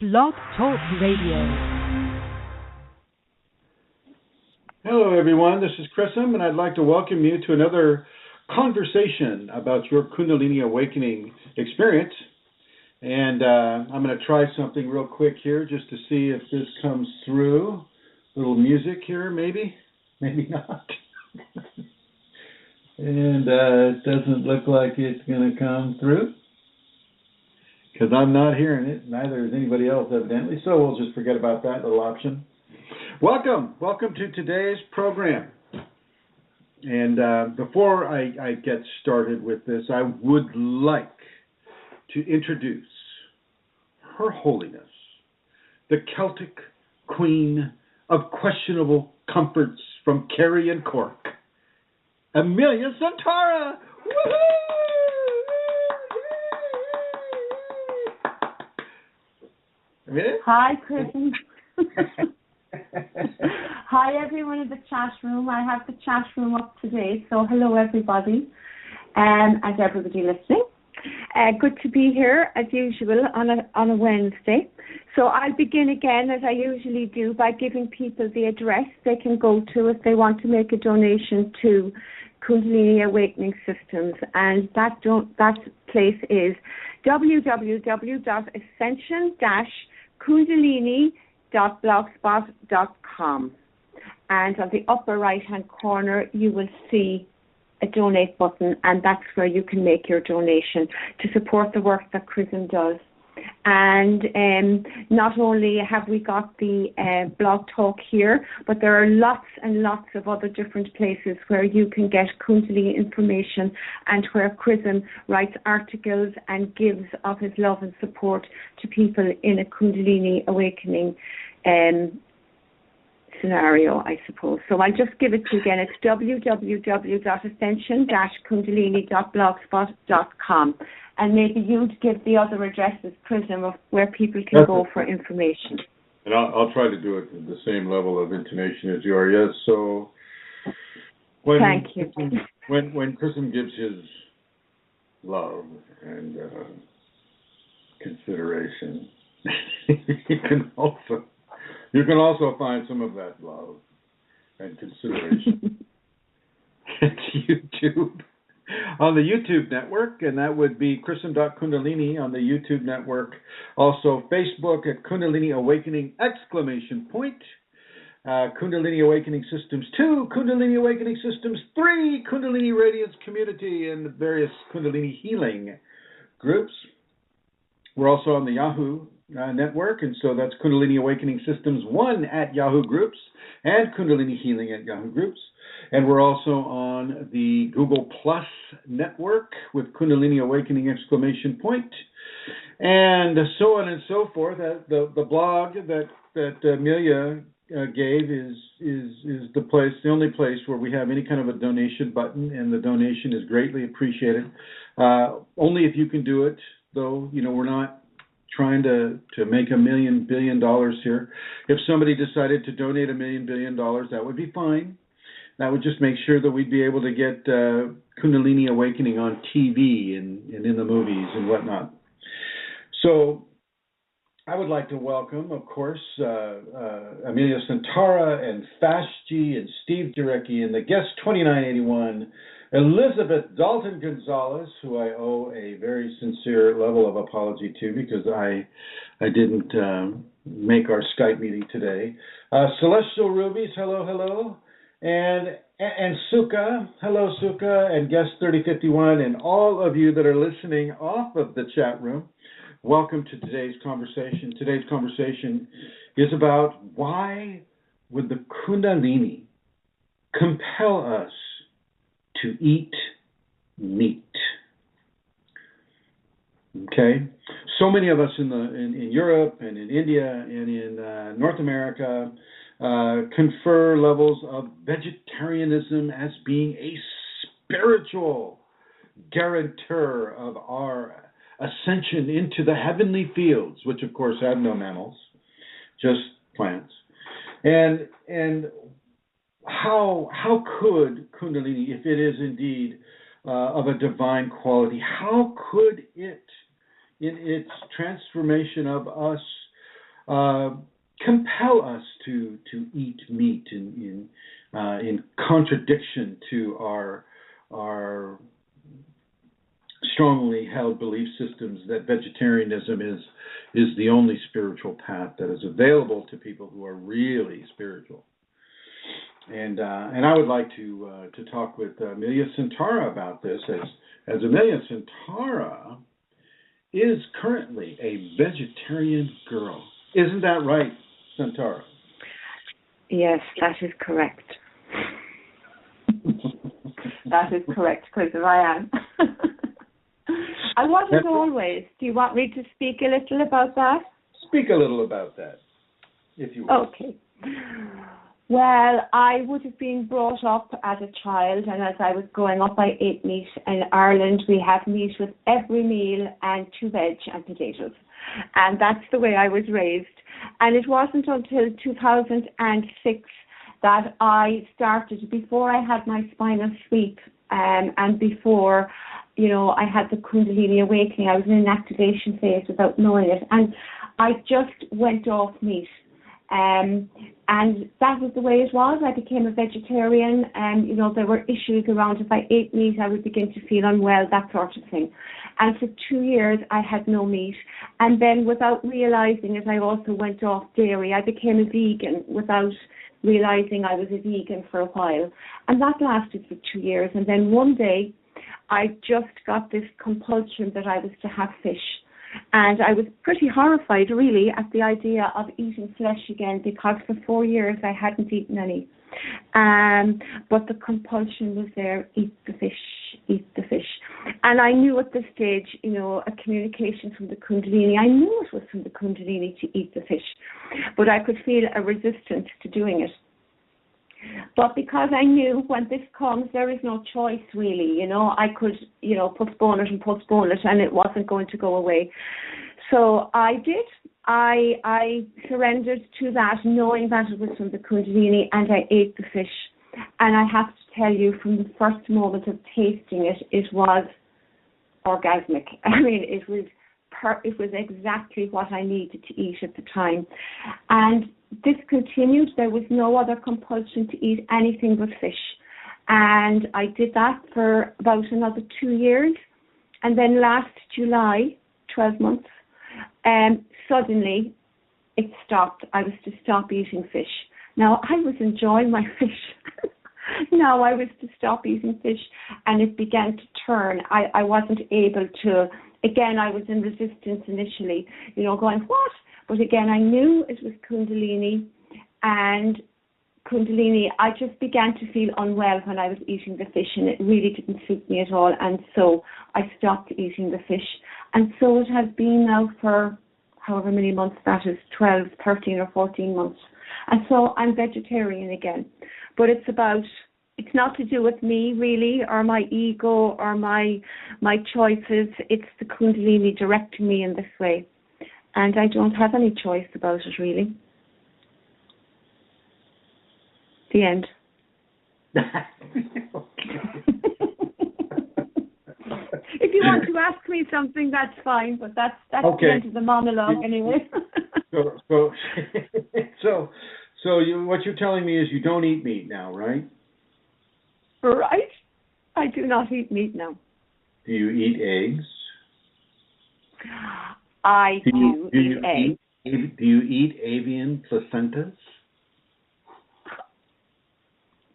BlogTalk Radio. Hello, everyone. This is Chrism, and I'd like to welcome you to another conversation about your Kundalini awakening experience. And I'm going to try something real quick here just to see if this comes through. A little music here, maybe not. And it doesn't look like it's going to come through because I'm not hearing it. Neither is anybody else, evidently. So we'll just forget about that little option. Welcome to today's program. And before I get started with this, I would like to introduce Her Holiness, the Celtic Queen of questionable comforts from Kerry and Cork, Amelia Santara. Amelia? Hi, Chrism. Hi, everyone in the chat room. I have the chat room up today, so hello, everybody, and everybody listening. Good to be here, as usual, on a Wednesday. So I'll begin again, as I usually do, by giving people the address they can go to if they want to make a donation to Kundalini Awakening Systems. And that place is www.ascension-kundalini.blogspot.com. And on the upper right-hand corner, you will see a donate button, and that's where you can make your donation to support the work that Chrism does. And not only have we got the BlogTalk here, but there are lots and lots of other different places where you can get Kundalini information and where Chrism writes articles and gives of his love and support to people in a Kundalini awakening scenario, I suppose. So I'll just give it to you again. It's www.ascension-kundalini.blogspot.com. And maybe you'd give the other addresses, Chrism, of where people can go for information. And I'll try to do it at the same level of intonation as you are. Yes. So thank you. When Chrism gives his love and consideration, you can also find some of that love and consideration at YouTube. On the YouTube network, and that would be Chrism.Kundalini on the YouTube network. Also, Facebook at Kundalini Awakening ! Kundalini Awakening Systems 2, Kundalini Awakening Systems 3, Kundalini Radiance Community, and the various Kundalini healing groups. We're also on the Yahoo network, and so that's Kundalini Awakening Systems 1 at Yahoo Groups and Kundalini Healing at Yahoo Groups. And we're also on the Google Plus network with Kundalini Awakening ! And so on and so forth. The blog that Amelia gave is the only place where we have any kind of a donation button, and the donation is greatly appreciated. Only if you can do it, though. We're not trying to make $1 billion here. If somebody decided to donate $1 billion, that would be fine. That would just make sure that we'd be able to get Kundalini Awakening on TV and in the movies and whatnot. So I would like to welcome, of course, Amelia Santara and Fastg and Steve Jarecki and the guest 2981, Elizabeth Dalton Gonzalez, who I owe a very sincere level of apology to because I didn't make our Skype meeting today. Celestial Rubies, hello. And Suka, hello Suka, and guest 3051, and all of you that are listening off of the chat room, welcome to today's conversation. Today's conversation is about why would the Kundalini compel us to eat meat? Okay, so many of us in Europe and in India and in North America confer levels of vegetarianism as being a spiritual guarantor of our ascension into the heavenly fields, which of course have no mammals, just plants. And how could Kundalini, if it is indeed of a divine quality, how could it, in its transformation of us compel us to eat meat in contradiction to our strongly held belief systems that vegetarianism is the only spiritual path that is available to people who are really spiritual. And I would like to talk with Amelia Santara about this, as Amelia Santara is currently a vegetarian girl. Isn't that right, Santara? Yes, that is correct. That is correct, Chrism, I am. I wasn't always. Do you want me to speak a little about that? Speak a little about that, if you will. Okay. Well, I would have been brought up as a child, and as I was growing up, I ate meat. In Ireland, we have meat with every meal and 2 veg and potatoes. And that's the way I was raised. And it wasn't until 2006 that I started, before I had my spinal sweep, and before, I had the Kundalini awakening. I was in an activation phase without knowing it. And I just went off meat. And that was the way it was. I became a vegetarian, and there were issues around if I ate meat I would begin to feel unwell, that sort of thing. And for 2 years I had no meat, and then without realizing it I also went off dairy. I became a vegan without realizing I was a vegan for a while, and that lasted for 2 years. And then one day I just got this compulsion that I was to have fish. And I was pretty horrified, really, at the idea of eating flesh again, because for 4 years I hadn't eaten any. But the compulsion was there: eat the fish, eat the fish. And I knew at this stage, a communication from the Kundalini. I knew it was from the Kundalini to eat the fish, but I could feel a resistance to doing it. But because I knew when this comes, there is no choice, really. I could, postpone it, and it wasn't going to go away. So I did. I surrendered to that, knowing that it was from the Kundalini, and I ate the fish. And I have to tell you, from the first moment of tasting it, it was orgasmic. I mean, it was exactly what I needed to eat at the time. And this continued. There was no other compulsion to eat anything but fish. And I did that for about another 2 years. And then last July, 12 months, suddenly it stopped. I was to stop eating fish. Now, I was enjoying my fish. Now I was to stop eating fish, and it began to turn. I wasn't able to. Again, I was in resistance initially, going, what? But again, I knew it was Kundalini, and Kundalini, I just began to feel unwell when I was eating the fish, and it really didn't suit me at all. And so I stopped eating the fish. And so it has been now for however many months that is, 12, 13 or 14 months. And so I'm vegetarian again. But it's not to do with me really, or my ego, or my choices. It's the Kundalini directing me in this way. And I don't have any choice about it, really. The end. If you want to ask me something, that's fine, but that's okay. The end of the monologue anyway. So what you're telling me is you don't eat meat now, right? Right. I do not eat meat now. Do you eat eggs? I do eat eggs. Do you eat avian placentas?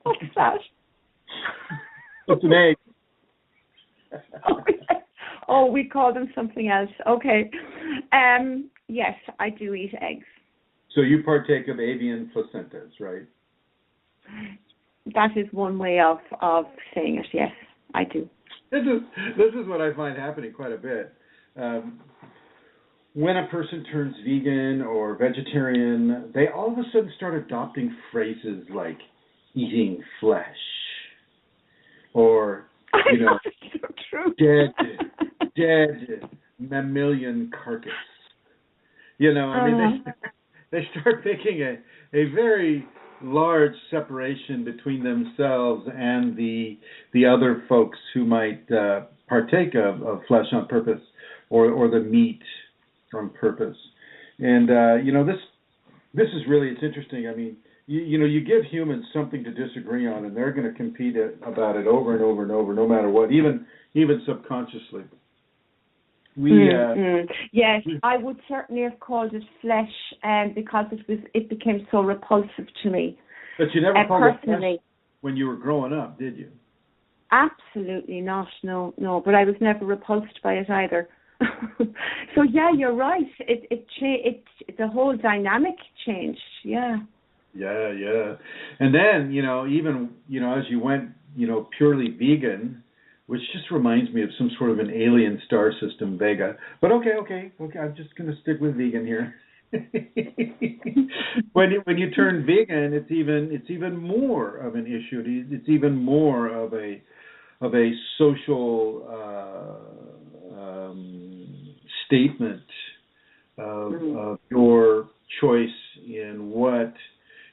What's that? It's an egg. Oh, we call them something else. Okay. Yes, I do eat eggs. So you partake of avian placentas, right? That is one way of saying it, yes, I do. This is what I find happening quite a bit. When a person turns vegan or vegetarian, they all of a sudden start adopting phrases like eating flesh or, so true. dead mammalian carcass. I mean, they start making a very large separation between themselves and the other folks who might partake of flesh on purpose or the meat on purpose. And this is really, it's interesting. I mean, you give humans something to disagree on, and they're going to compete about it over and over and over, no matter what, even subconsciously. Yes, I would certainly have called it flesh, because it became so repulsive to me. But you never called it personally. flesh when you were growing up, did you? Absolutely not. No. But I was never repulsed by it either. So yeah, you're right. It the whole dynamic changed. Yeah. Yeah. And then even as you went purely vegan, which just reminds me of some sort of an alien star system, Vega. But okay. I'm just going to stick with vegan here. When you turn vegan, it's even more of an issue. It's even more of a social statement of your choice in what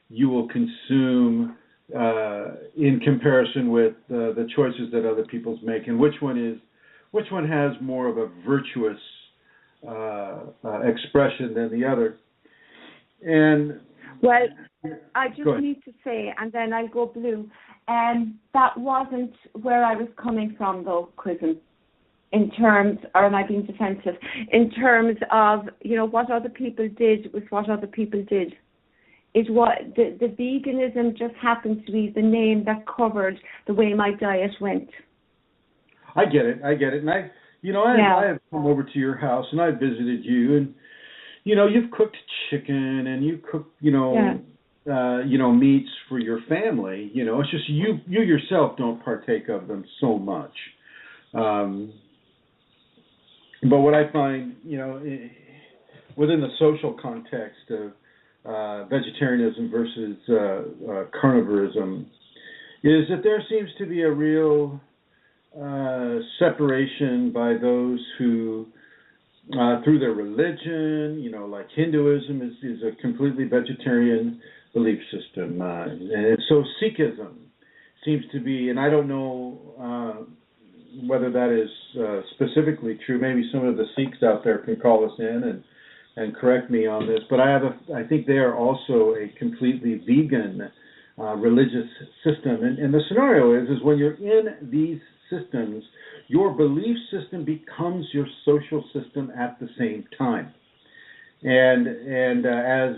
you will consume in comparison with the choices that other people's make, and which one has more of a virtuous expression than the other. And well, I just need to say, and then I'll go blue. That wasn't where I was coming from, though, Chrism. In terms, or am I being defensive? In terms of what other people did with what other people did. It was the veganism just happens to be the name that covered the way my diet went. I get it, and I have come over to your house and I visited you, and you've cooked chicken and you cook meats for your family. It's just you yourself don't partake of them so much. But what I find, within the social context of vegetarianism versus carnivorism, is that there seems to be a real separation by those who, through their religion, like Hinduism is a completely vegetarian belief system, and so Sikhism seems to be, and I don't know whether that is specifically true. Maybe some of the Sikhs out there can call us in and correct me on this, but I think they are also a completely vegan religious system. And the scenario is when you're in these systems, your belief system becomes your social system at the same time. And as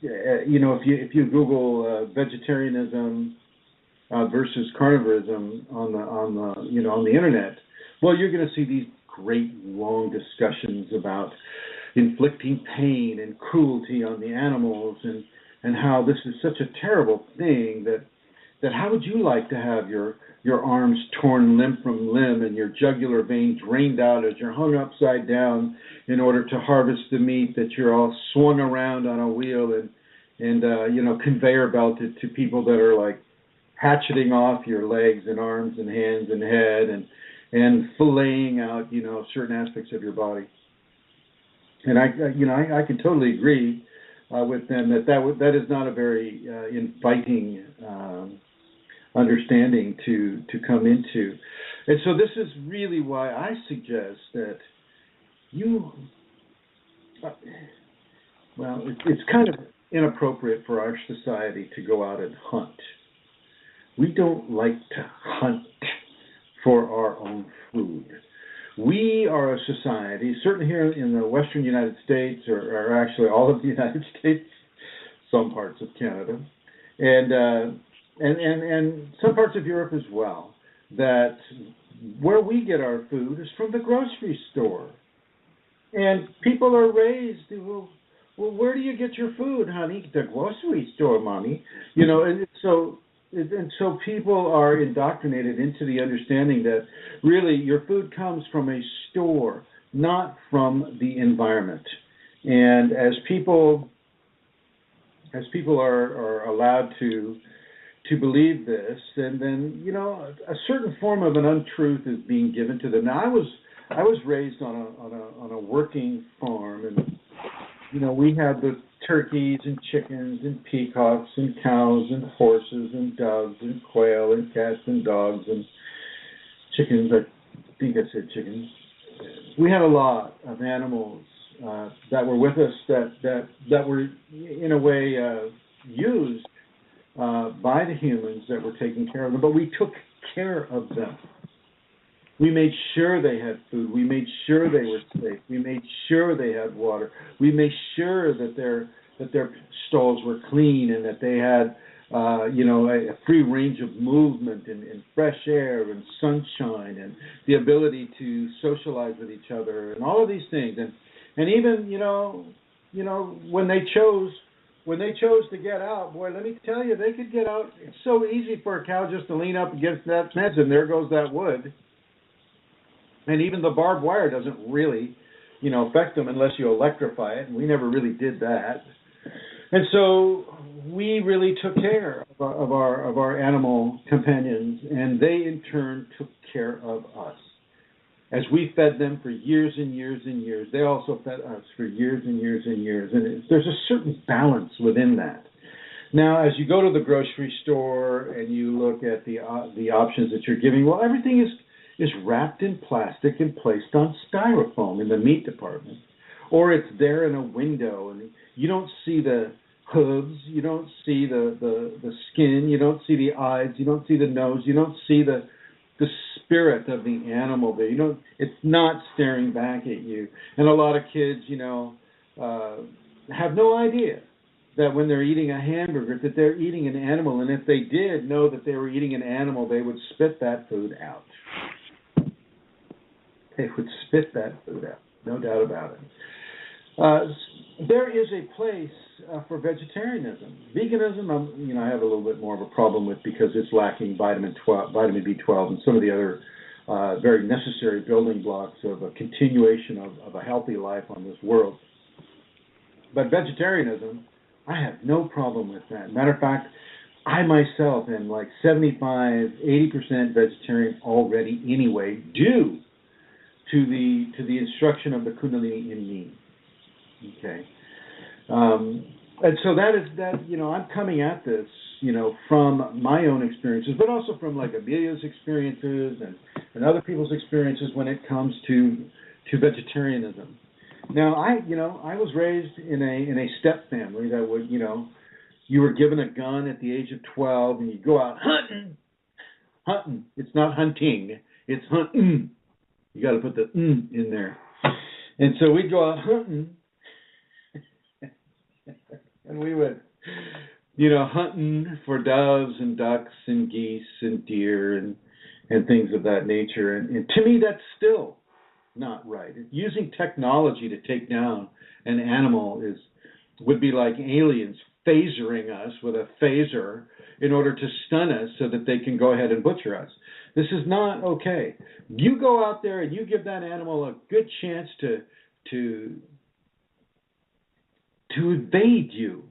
if you Google vegetarianism versus carnivorism on the internet, well, you're going to see these great long discussions about inflicting pain and cruelty on the animals, and how this is such a terrible thing that how would you like to have your arms torn limb from limb and your jugular vein drained out as you're hung upside down in order to harvest the meat, that you're all swung around on a wheel and conveyor belted to people that are like hatcheting off your legs and arms and hands and head and filleting out certain aspects of your body. And I can totally agree with them that is not a very inviting understanding to come into. And so this is really why I suggest that it's kind of inappropriate for our society to go out and hunt. We don't like to hunt for our own food. We are a society, certainly here in the Western United States, or actually all of the United States, some parts of Canada, and some parts of Europe as well, that where we get our food is from the grocery store. And people are raised, well, where do you get your food, honey? The grocery store, mommy. And so people are indoctrinated into the understanding that really your food comes from a store, not from the environment. And as people are allowed to believe this, then a certain form of an untruth is being given to them. Now I was raised on a working farm, and we had the turkeys and chickens and peacocks and cows and horses and doves and quail and cats and dogs and chickens. I think I said chickens. We had a lot of animals that were with us that were in a way used by the humans that were taking care of them, but we took care of them. We made sure they had food. We made sure they were safe. We made sure they had water. We made sure that their stalls were clean and that they had a free range of movement and fresh air and sunshine and the ability to socialize with each other and all of these things. And even when they chose to get out, boy, let me tell you, they could get out. It's so easy for a cow just to lean up against that fence and there goes that wood. And even the barbed wire doesn't really, affect them unless you electrify it. And we never really did that. And so we really took care of our animal companions, and they in turn took care of us. As we fed them for years and years and years, they also fed us for years and years and years. And there's a certain balance within that. Now, as you go to the grocery store and you look at the options that you're giving, well, everything is wrapped in plastic and placed on styrofoam in the meat department. Or it's there in a window, and you don't see the hooves, you don't see the skin, you don't see the eyes, you don't see the nose, you don't see the spirit of the animal there. It's not staring back at you. And a lot of kids, have no idea that when they're eating a hamburger, that they're eating an animal. And if they did know that they were eating an animal, they would spit that food out. They would spit that food out, no doubt about it. There is a place for vegetarianism. Veganism, I have a little bit more of a problem with because it's lacking vitamin B12, and some of the other very necessary building blocks of a continuation of a healthy life on this world. But vegetarianism, I have no problem with that. Matter of fact, I myself am like 75-80% vegetarian already anyway, due to the instruction of the Kundalini in me. Okay, and so I'm coming at this, from my own experiences, but also from like Amelia's experiences and other people's experiences when it comes to vegetarianism. Now, I was raised in a step family that would, you were given a gun at the age of 12 and you go out hunting. It's not hunting, it's hunting. You got to put the in there. And so we'd go out hunting, and we would, hunting for doves and ducks and geese and deer and things of that nature. And to me, that's still not right. Using technology to take down an animal would be like aliens phasering us with a phaser in order to stun us so that they can go ahead and butcher us. This is not okay. You go out there and you give that animal a good chance to evade you.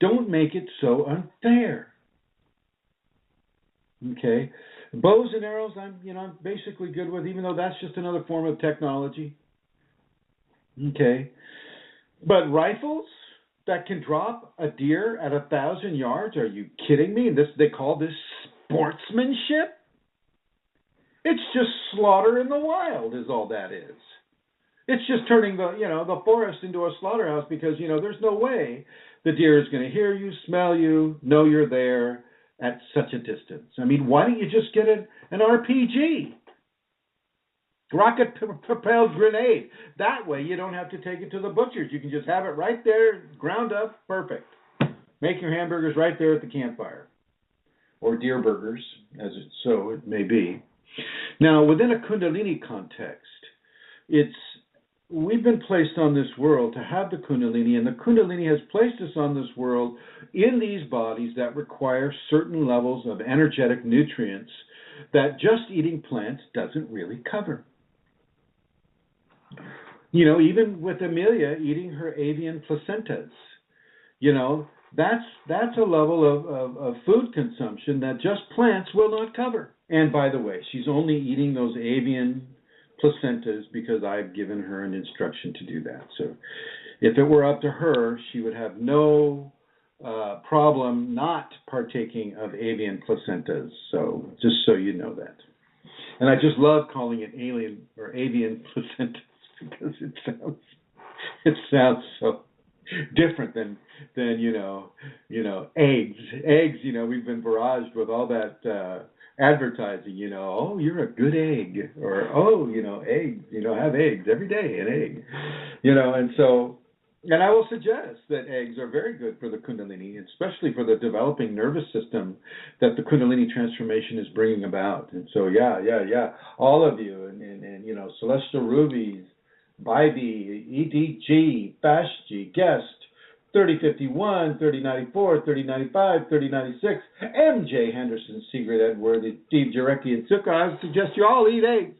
Don't make it so unfair. Okay? Bows and arrows, I'm basically good with, even though that's just another form of technology. Okay? But rifles that can drop a deer at 1,000 yards, are you kidding me? They call this sportsmanship? It's just slaughter in the wild is all that is. It's just turning the forest into a slaughterhouse because, there's no way the deer is going to hear you, smell you, know you're there at such a distance. I mean, why don't you just get an RPG? Rocket-propelled grenade. That way you don't have to take it to the butcher's. You can just have it right there, ground up, perfect. Make your hamburgers right there at the campfire. Or deer burgers, as it may be. Now, within a Kundalini context, we've been placed on this world to have the Kundalini, and the Kundalini has placed us on this world in these bodies that require certain levels of energetic nutrients that just eating plants doesn't really cover. Even with Amelia eating her avian placentas, that's a level of food consumption that just plants will not cover. And by the way, she's only eating those avian placentas because I've given her an instruction to do that. So if it were up to her, she would have no problem not partaking of avian placentas. So just so you know that. And I just love calling it alien or avian placentas because it sounds so different than eggs. Eggs, we've been barraged with all that advertising, oh, you're a good egg, or oh, eggs, have eggs every day, an egg, and so, and I will suggest that eggs are very good for the Kundalini, especially for the developing nervous system that the Kundalini transformation is bringing about. And so, yeah, all of you, and Celestial Rubies, Bybee, EDG, Fashji, Guest, 3051, 3094, 3095, 3096, MJ Henderson, Sigrid Edworthy, Steve Jarecki, and Suka. I would suggest you all eat eggs.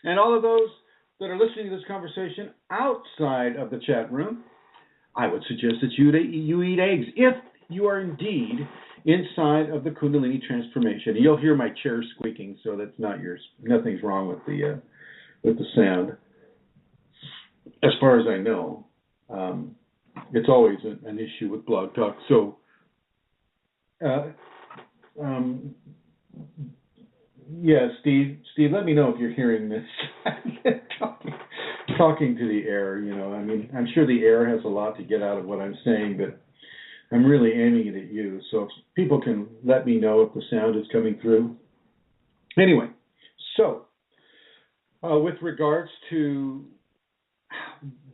And all of those that are listening to this conversation outside of the chat room, I would suggest that you eat eggs if you are indeed inside of the Kundalini transformation. You'll hear my chair squeaking, so that's not yours. Nothing's wrong with the sound, as far as I know. It's always an issue with BlogTalk. So, yeah, Steve, let me know if you're hearing this. talking to the air, I'm sure the air has a lot to get out of what I'm saying, but I'm really aiming it at you. So if people can let me know if the sound is coming through. Anyway, so with regards to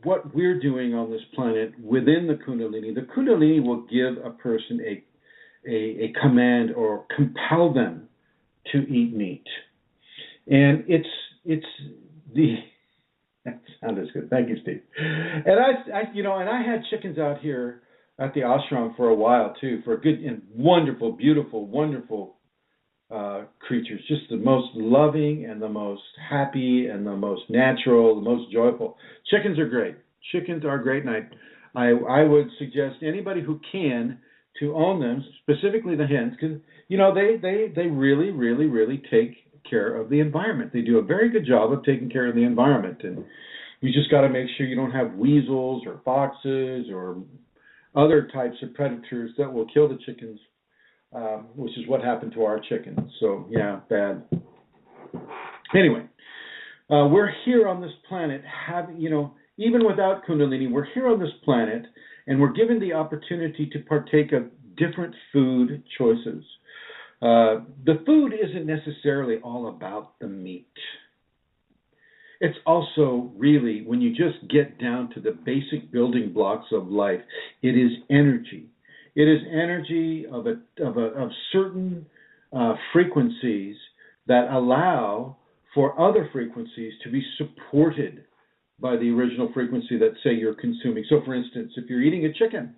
what we're doing on this planet within the Kundalini will give a person a command or compel them to eat meat. And it's the that sounded good. Thank you, Steve. And I had chickens out here at the ashram for a while too, for good and wonderful, beautiful, wonderful creatures, just the most loving and the most happy and the most natural, the most joyful. Chickens are great. Chickens are great, and I would suggest anybody who can to own them, specifically the hens, because they really, really, really take care of the environment. They do a very good job of taking care of the environment, and you just got to make sure you don't have weasels or foxes or other types of predators that will kill the chickens. Which is what happened to our chickens. So, yeah, bad. Anyway, we're here on this planet, even without Kundalini, we're here on this planet, and we're given the opportunity to partake of different food choices. The food isn't necessarily all about the meat. It's also really, when you just get down to the basic building blocks of life, it is energy. It is energy of certain frequencies that allow for other frequencies to be supported by the original frequency that, say, you're consuming. So, for instance, if you're eating a chicken,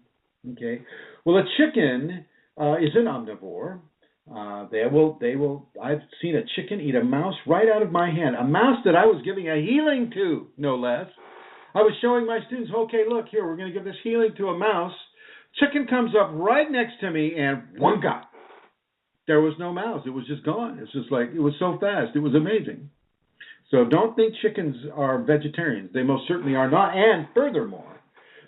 okay, well, a chicken is an omnivore. They will. I've seen a chicken eat a mouse right out of my hand, a mouse that I was giving a healing to, no less. I was showing my students, okay, look here, we're going to give this healing to a mouse. Chicken comes up right next to me, and wonka, there was no mouse. It was just gone. It's just like, it was so fast. It was amazing. So don't think chickens are vegetarians. They most certainly are not. And furthermore,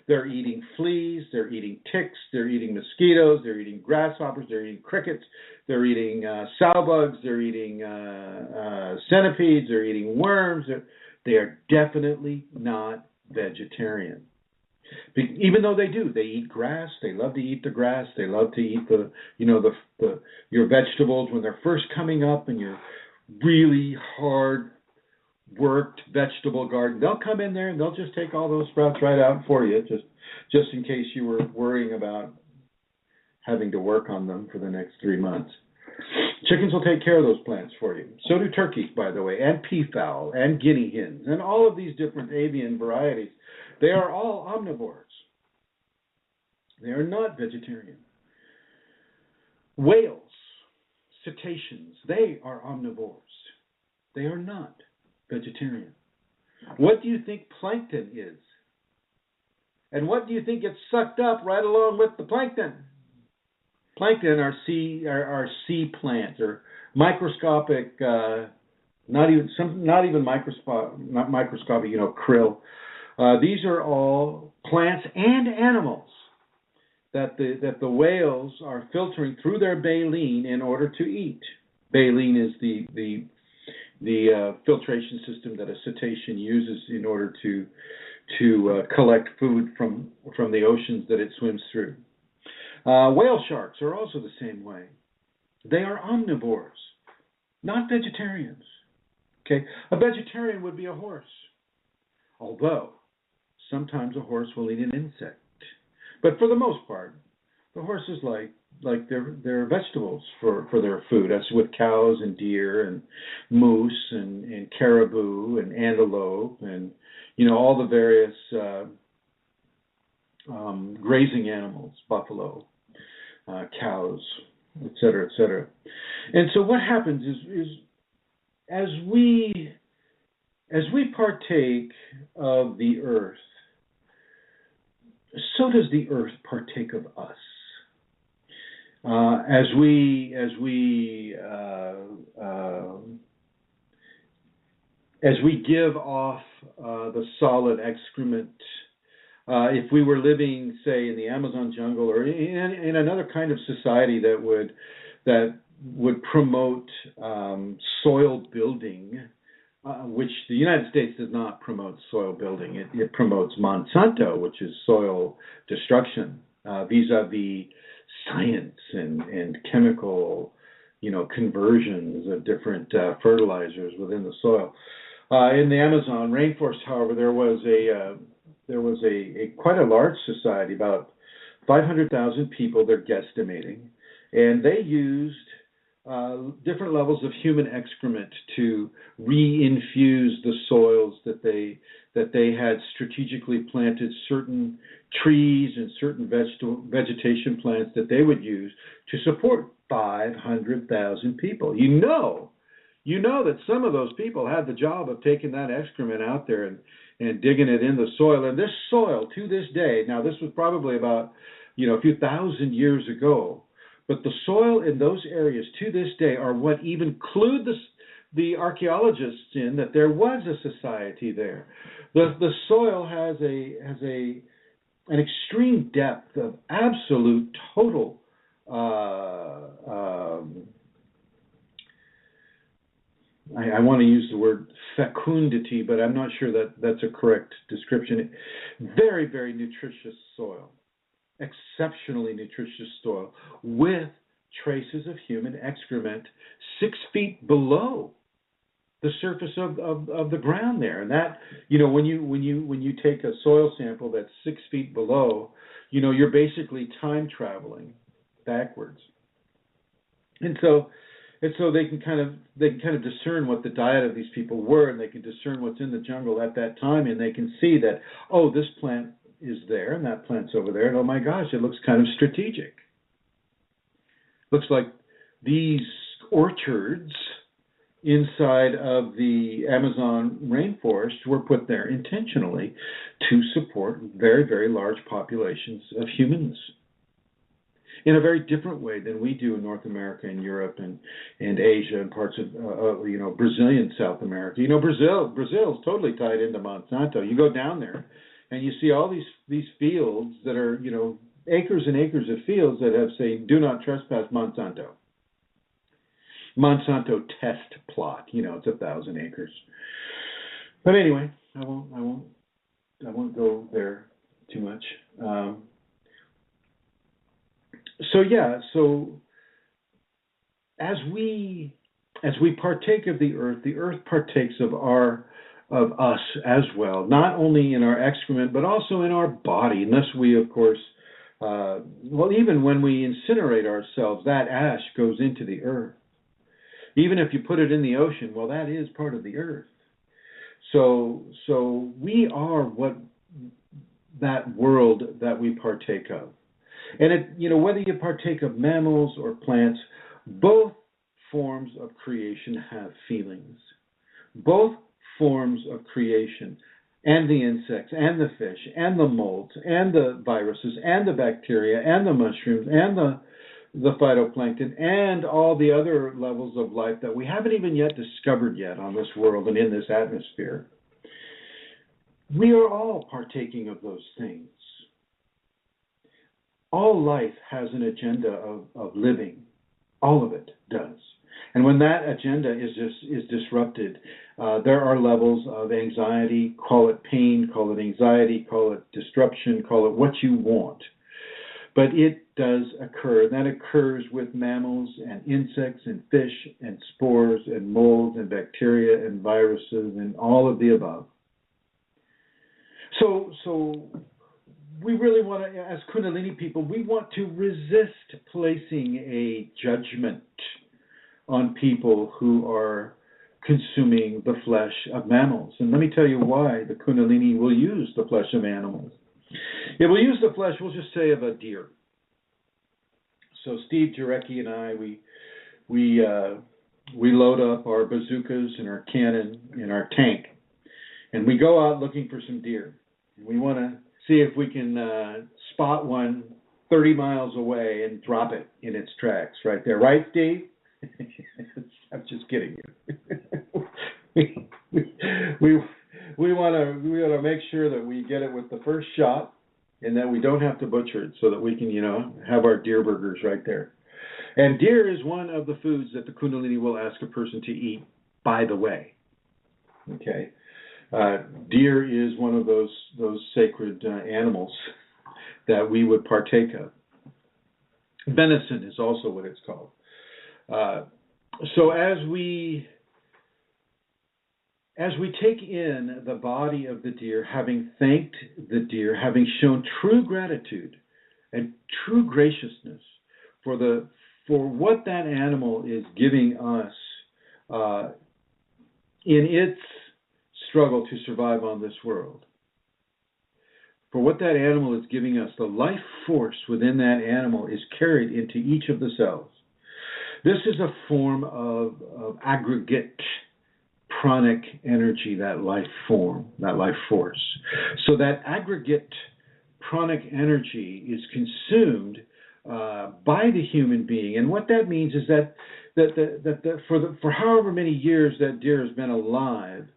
they're eating fleas, they're eating ticks, they're eating mosquitoes, they're eating grasshoppers, they're eating crickets, they're eating sow bugs, they're eating centipedes, they're eating worms. They are definitely not vegetarian. Even though they eat grass, they love to eat the grass, they love to eat your vegetables when they're first coming up in your really hard worked vegetable garden. They'll come in there and they'll just take all those sprouts right out for you, just in case you were worrying about having to work on them for the next 3 months. Chickens will take care of those plants for you. So do turkeys, by the way, and peafowl, and guinea hens, and all of these different avian varieties. They are all omnivores. They are not vegetarian. Whales, cetaceans, they are omnivores. They are not vegetarian. What do you think plankton is? And what do you think gets sucked up right along with the plankton? Plankton are sea plants, or microscopic, not even microscopic, krill. These are all plants and animals that the whales are filtering through their baleen in order to eat. Baleen is the filtration system that a cetacean uses in order to collect food from the oceans that it swims through. Whale sharks are also the same way. They are omnivores, not vegetarians. Okay, a vegetarian would be a horse, although sometimes a horse will eat an insect. But for the most part, the horses like their vegetables for their food. That's with cows and deer and moose and caribou and antelope and all the various grazing animals, buffalo, cows, et cetera, et cetera. And so what happens is as we partake of the earth, so does the earth partake of us. As we give off the solid excrement, if we were living, say, in the Amazon jungle or in another kind of society that would promote soil building, which the United States does not promote soil building. It promotes Monsanto, which is soil destruction, vis-a-vis science and chemical, conversions of different fertilizers within the soil. In the Amazon rainforest, however, there was a quite a large society, about 500,000 people. They're guesstimating, and they used different levels of human excrement to re-infuse the soils that they had strategically planted certain trees and certain vegetation plants that they would use to support 500,000 people. You know that some of those people had the job of taking that excrement out there and digging it in the soil. And this soil, to this day, now this was probably about a few thousand years ago, but the soil in those areas to this day are what even clued the archaeologists in that there was a society there. The soil has an extreme depth of absolute total I want to use the word fecundity, but I'm not sure that that's a correct description. Very, very nutritious soil, exceptionally nutritious soil, with traces of human excrement 6 feet below the surface of the ground there. And that, when you take a soil sample that's 6 feet below, you're basically time traveling backwards. And so they can kind of discern what the diet of these people were, and they can discern what's in the jungle at that time, and they can see that, oh, this plant is there and that plant's over there, and oh my gosh, it looks kind of strategic. Looks like these orchards inside of the Amazon rainforest were put there intentionally to support very, very large populations of humans in a very different way than we do in North America and Europe and Asia and parts of Brazilian South America. Brazil's totally tied into Monsanto. You go down there and you see all these fields that are acres and acres of fields that have say do not trespass Monsanto. Monsanto test plot, it's 1,000 acres. But anyway, I won't go there too much. So as we partake of the earth partakes of us as well, not only in our excrement but also in our body. Unless we, of course, even when we incinerate ourselves, that ash goes into the earth. Even if you put it in the ocean, well, that is part of the earth. So we are what that world that we partake of. And whether you partake of mammals or plants, both forms of creation have feelings. Both forms of creation, and the insects, and the fish, and the molds, and the viruses, and the bacteria, and the mushrooms, and the phytoplankton, and all the other levels of life that we haven't even yet discovered yet on this world and in this atmosphere. We are all partaking of those things. All life has an agenda of living. All of it does. And when that agenda is disrupted, there are levels of anxiety, call it pain, call it anxiety, call it disruption, call it what you want. But it does occur. That occurs with mammals and insects and fish and spores and molds and bacteria and viruses and all of the above. So we really want to, as Kundalini people, we want to resist placing a judgment on people who are consuming the flesh of mammals. And let me tell you why the Kundalini will use the flesh of animals. It will use the flesh, we'll just say, of a deer. So Steve Jarecki and I, we load up our bazookas and our cannon in our tank, and we go out looking for some deer. We want to see if we can spot one 30 miles away and drop it in its tracks right there. Right, Steve? I'm just kidding you. we want to make sure that we get it with the first shot, and that we don't have to butcher it, so that we can, have our deer burgers right there. And deer is one of the foods that the Kundalini will ask a person to eat, by the way. Okay, deer is one of those sacred animals that we would partake of. Venison is also what it's called. So as we take in the body of the deer, having thanked the deer, having shown true gratitude and true graciousness for what that animal is giving us in its struggle to survive on this world, for what that animal is giving us, the life force within that animal is carried into each of the cells. This is a form of aggregate pranic energy, that life form, that life force. So that aggregate pranic energy is consumed by the human being. And what that means is that for however many years that deer has been alive,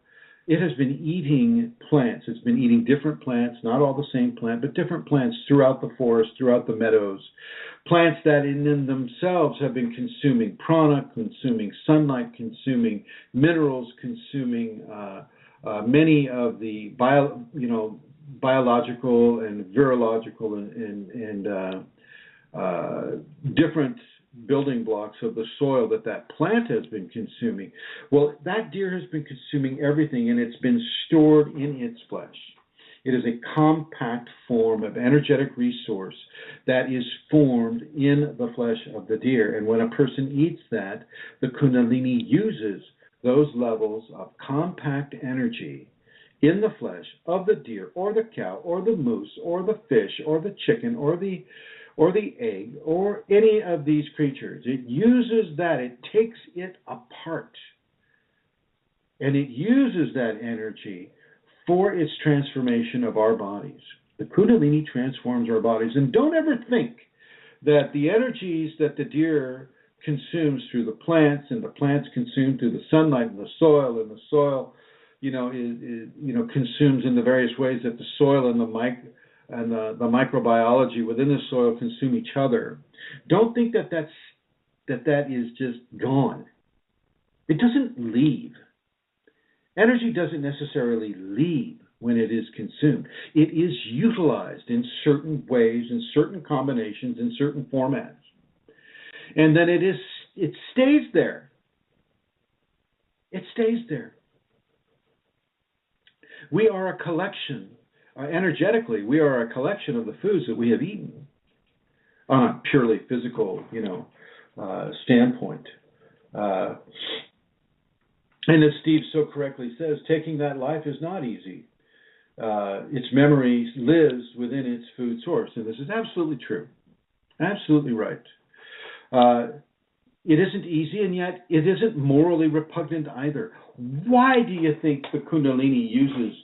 it has been eating plants. It's been eating different plants, not all the same plant, but different plants throughout the forest, throughout the meadows. Plants that in themselves have been consuming prana, consuming sunlight, consuming minerals, consuming many of the biological and virological and different building blocks of the soil that plant has been consuming. Well, that deer has been consuming everything, and it's been stored in its flesh. It is a compact form of energetic resource that is formed in the flesh of the deer. And when a person eats that, the Kundalini uses those levels of compact energy in the flesh of the deer or the cow or the moose or the fish or the chicken or the egg or any of these creatures. It uses that. It takes it apart. And it uses that energy for its transformation of our bodies. The Kundalini transforms our bodies. And don't ever think that the energies that the deer consumes through the plants, and the plants consume through the sunlight and the soil consumes in the various ways that the soil and the microbiology within the soil consume each other. Don't think that is just gone. It doesn't leave. Energy doesn't necessarily leave when it is consumed. It is utilized in certain ways, in certain combinations, in certain formats. And then it stays there. It stays there. We are a collection. Energetically, we are a collection of the foods that we have eaten on a purely physical, standpoint. And as Steve so correctly says, taking that life is not easy. Its memory lives within its food source, and this is absolutely true. Absolutely right. It isn't easy, and yet it isn't morally repugnant either. Why do you think the Kundalini uses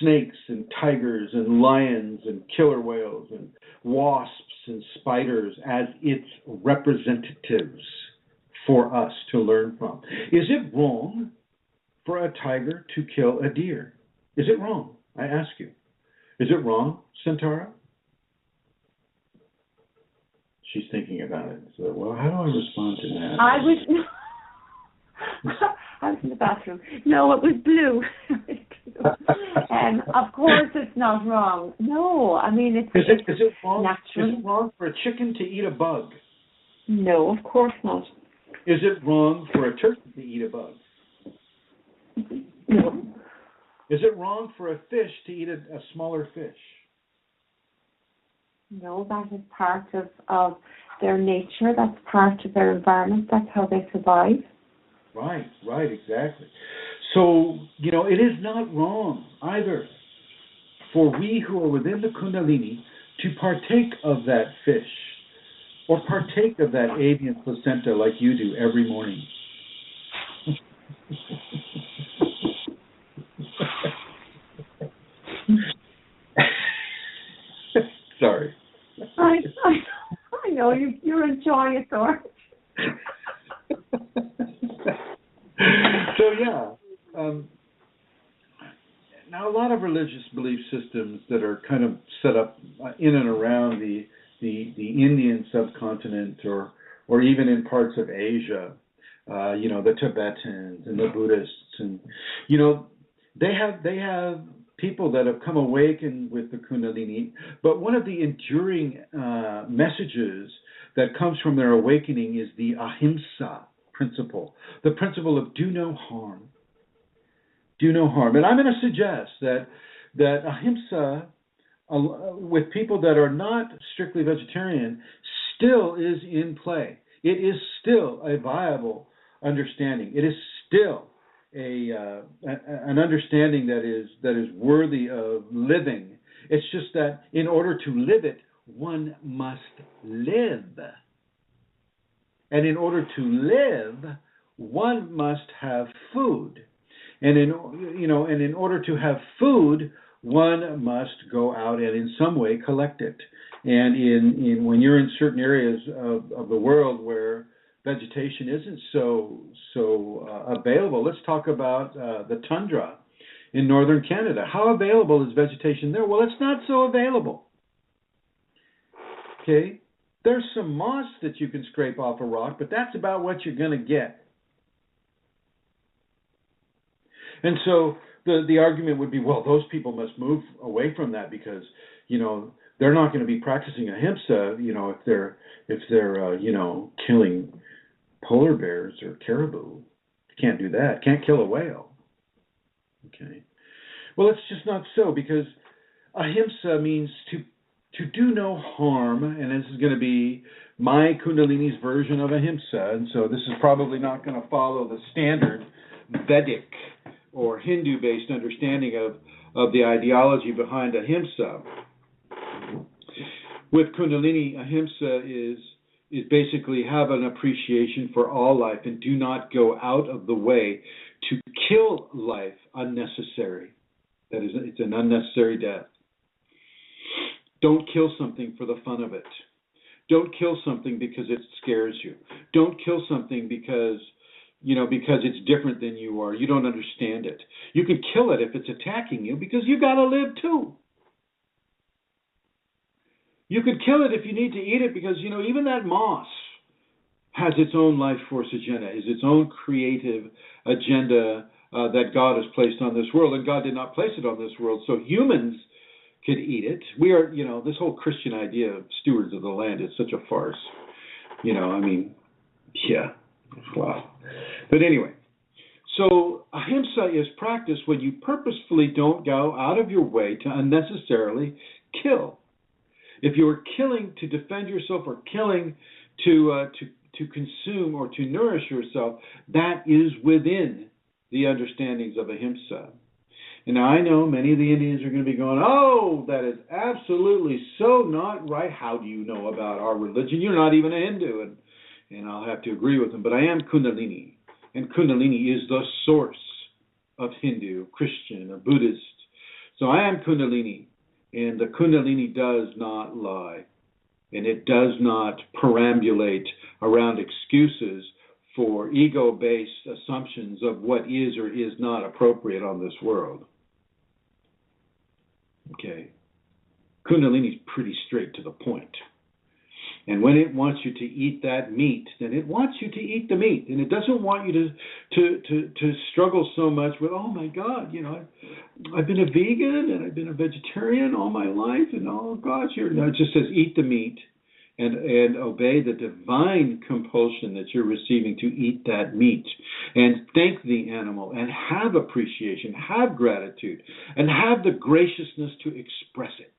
snakes and tigers and lions and killer whales and wasps and spiders as its representatives for us to learn from? Is it wrong for a tiger to kill a deer? Is it wrong? I ask you. Is it wrong, Santara? She's thinking about it. So, well, how do I respond to that? I was in the bathroom. No, it was blue. Of course, it's not wrong. No, I mean it's Is it wrong? natural. Is it wrong for a chicken to eat a bug? No, of course not. Is it wrong for a turkey to eat a bug? No. Is it wrong for a fish to eat a smaller fish? No, that is part of their nature. That's part of their environment. That's how they survive. Right, exactly. So, it is not wrong either for we who are within the Kundalini to partake of that fish or partake of that avian placenta like you do every morning. Sorry. I know you're enjoying it, though. So now a lot of religious belief systems that are kind of set up in and around the Indian subcontinent or even in parts of Asia, the Tibetans and the Buddhists, and they have people that have come awakened with the Kundalini, but one of the enduring messages that comes from their awakening is the ahimsa principle, the principle of do no harm. Do no harm. And I'm going to suggest that ahimsa, with people that are not strictly vegetarian, still is in play. It is still a viable understanding. It is still an understanding that is worthy of living. It's just that in order to live it, one must live. And in order to live, one must have food. And in order to have food, one must go out and in some way collect it. And when you're in certain areas of the world where vegetation isn't so available, let's talk about the tundra in northern Canada. How available is vegetation there? Well, it's not so available. Okay, there's some moss that you can scrape off a rock, but that's about what you're going to get. And so the argument would be, well, those people must move away from that because, they're not going to be practicing ahimsa, if they're killing polar bears or caribou. You can't do that. Can't kill a whale. Okay. Well, it's just not so, because ahimsa means to do no harm, and this is going to be my Kundalini's version of ahimsa, and so this is probably not going to follow the standard Vedic or Hindu-based understanding of the ideology behind ahimsa. With Kundalini, ahimsa is basically have an appreciation for all life and do not go out of the way to kill life unnecessary. That is, it's an unnecessary death. Don't kill something for the fun of it. Don't kill something because it scares you. Don't kill something because it's different than you are. You don't understand it. You can kill it if it's attacking you because you got to live too. You could kill it if you need to eat it because, even that moss has its own life force agenda, is its own creative agenda that God has placed on this world, and God did not place it on this world. So humans could eat it. We are, this whole Christian idea of stewards of the land is such a farce. Wow. But anyway, so ahimsa is practiced when you purposefully don't go out of your way to unnecessarily kill. If you are killing to defend yourself or killing to consume or to nourish yourself, that is within the understandings of ahimsa. And now I know many of the Indians are going to be going, oh, that is absolutely so not right. How do you know about our religion? You're not even a Hindu. And I'll have to agree with them. But I am Kundalini. And Kundalini is the source of Hindu, Christian, or Buddhist. So I am Kundalini. And the Kundalini does not lie. And it does not perambulate around excuses for ego-based assumptions of what is or is not appropriate on this world. Okay. Kundalini is pretty straight to the point. And when it wants you to eat that meat, then it wants you to eat the meat, and it doesn't want you to struggle so much with, oh my God, I've been a vegan and I've been a vegetarian all my life, and oh gosh, no, it just says eat the meat and obey the divine compulsion that you're receiving to eat that meat, and thank the animal, and have appreciation, have gratitude, and have the graciousness to express it.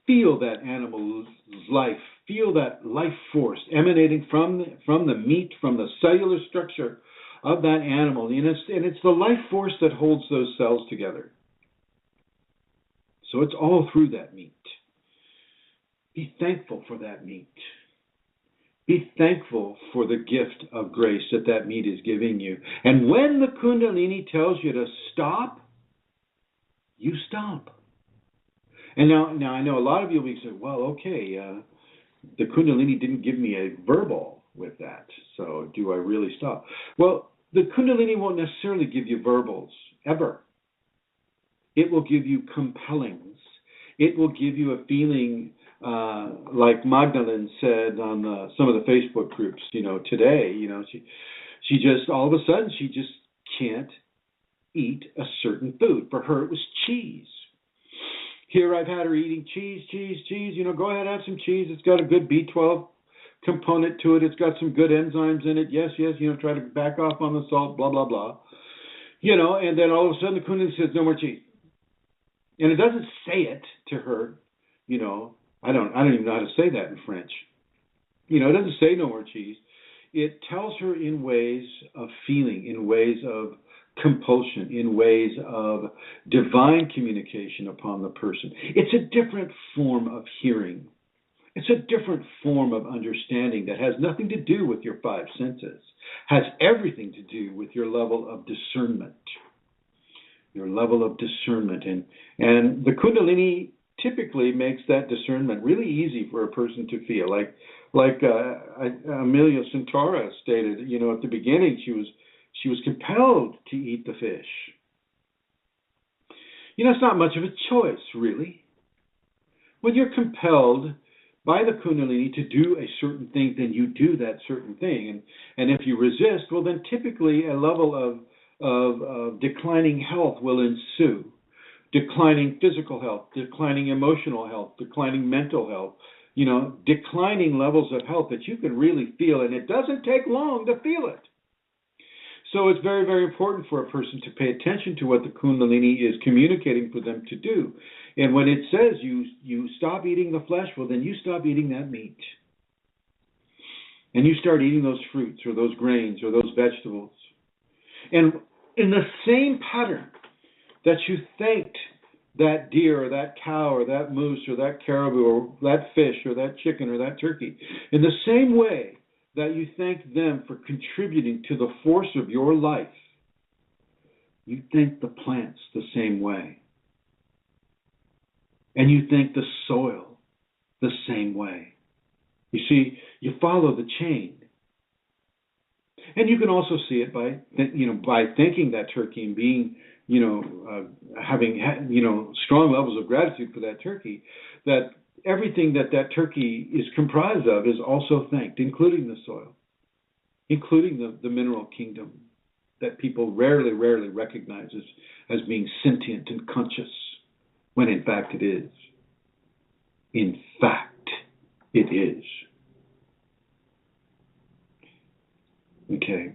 Feel that animal's life. Feel that life force emanating from the meat, from the cellular structure of that animal. And it's the life force that holds those cells together. So it's all through that meat. Be thankful for that meat. Be thankful for the gift of grace that meat is giving you. And when the Kundalini tells you to stop, you stop. And now I know a lot of you will be saying, well, okay, the Kundalini didn't give me a verbal with that, so do I really stop? Well, the Kundalini won't necessarily give you verbals, ever. It will give you compellings. It will give you a feeling, like Magdalene said on some of the Facebook groups, today, she just, all of a sudden, she just can't eat a certain food. For her, it was cheese. Here I've had her eating cheese, go ahead, have some cheese. It's got a good B12 component to it. It's got some good enzymes in it. Yes, try to back off on the salt, blah, blah, blah. And then all of a sudden the Kundalini says, no more cheese. And it doesn't say it to her, I don't even know how to say that in French. It doesn't say no more cheese. It tells her in ways of feeling, in ways of compulsion, in ways of divine communication upon the person. It's a different form of hearing. It's a different form of understanding that has nothing to do with your five senses, has everything to do with your level of discernment. Your level of discernment. And the Kundalini typically makes that discernment really easy for a person to feel. Like Amelia Centaura stated, at the beginning, she was compelled to eat the fish. It's not much of a choice, really. When you're compelled by the Kundalini to do a certain thing, then you do that certain thing. And if you resist, well, then typically a level of declining health will ensue. Declining physical health, declining emotional health, declining mental health, declining levels of health that you can really feel, and it doesn't take long to feel it. So it's very, very important for a person to pay attention to what the Kundalini is communicating for them to do. And when it says you stop eating the flesh, well, then you stop eating that meat. And you start eating those fruits or those grains or those vegetables. And in the same pattern that you thanked that deer or that cow or that moose or that caribou or that fish or that chicken or that turkey, in the same way that you thank them for contributing to the force of your life, you thank the plants the same way. And you thank the soil the same way. You see, you follow the chain. And you can also see it by thanking that turkey and being, having, strong levels of gratitude for that turkey, that everything that turkey is comprised of is also thanked, including the soil, including the mineral kingdom that people rarely recognize as being sentient and conscious, when in fact it is. In fact, it is. Okay.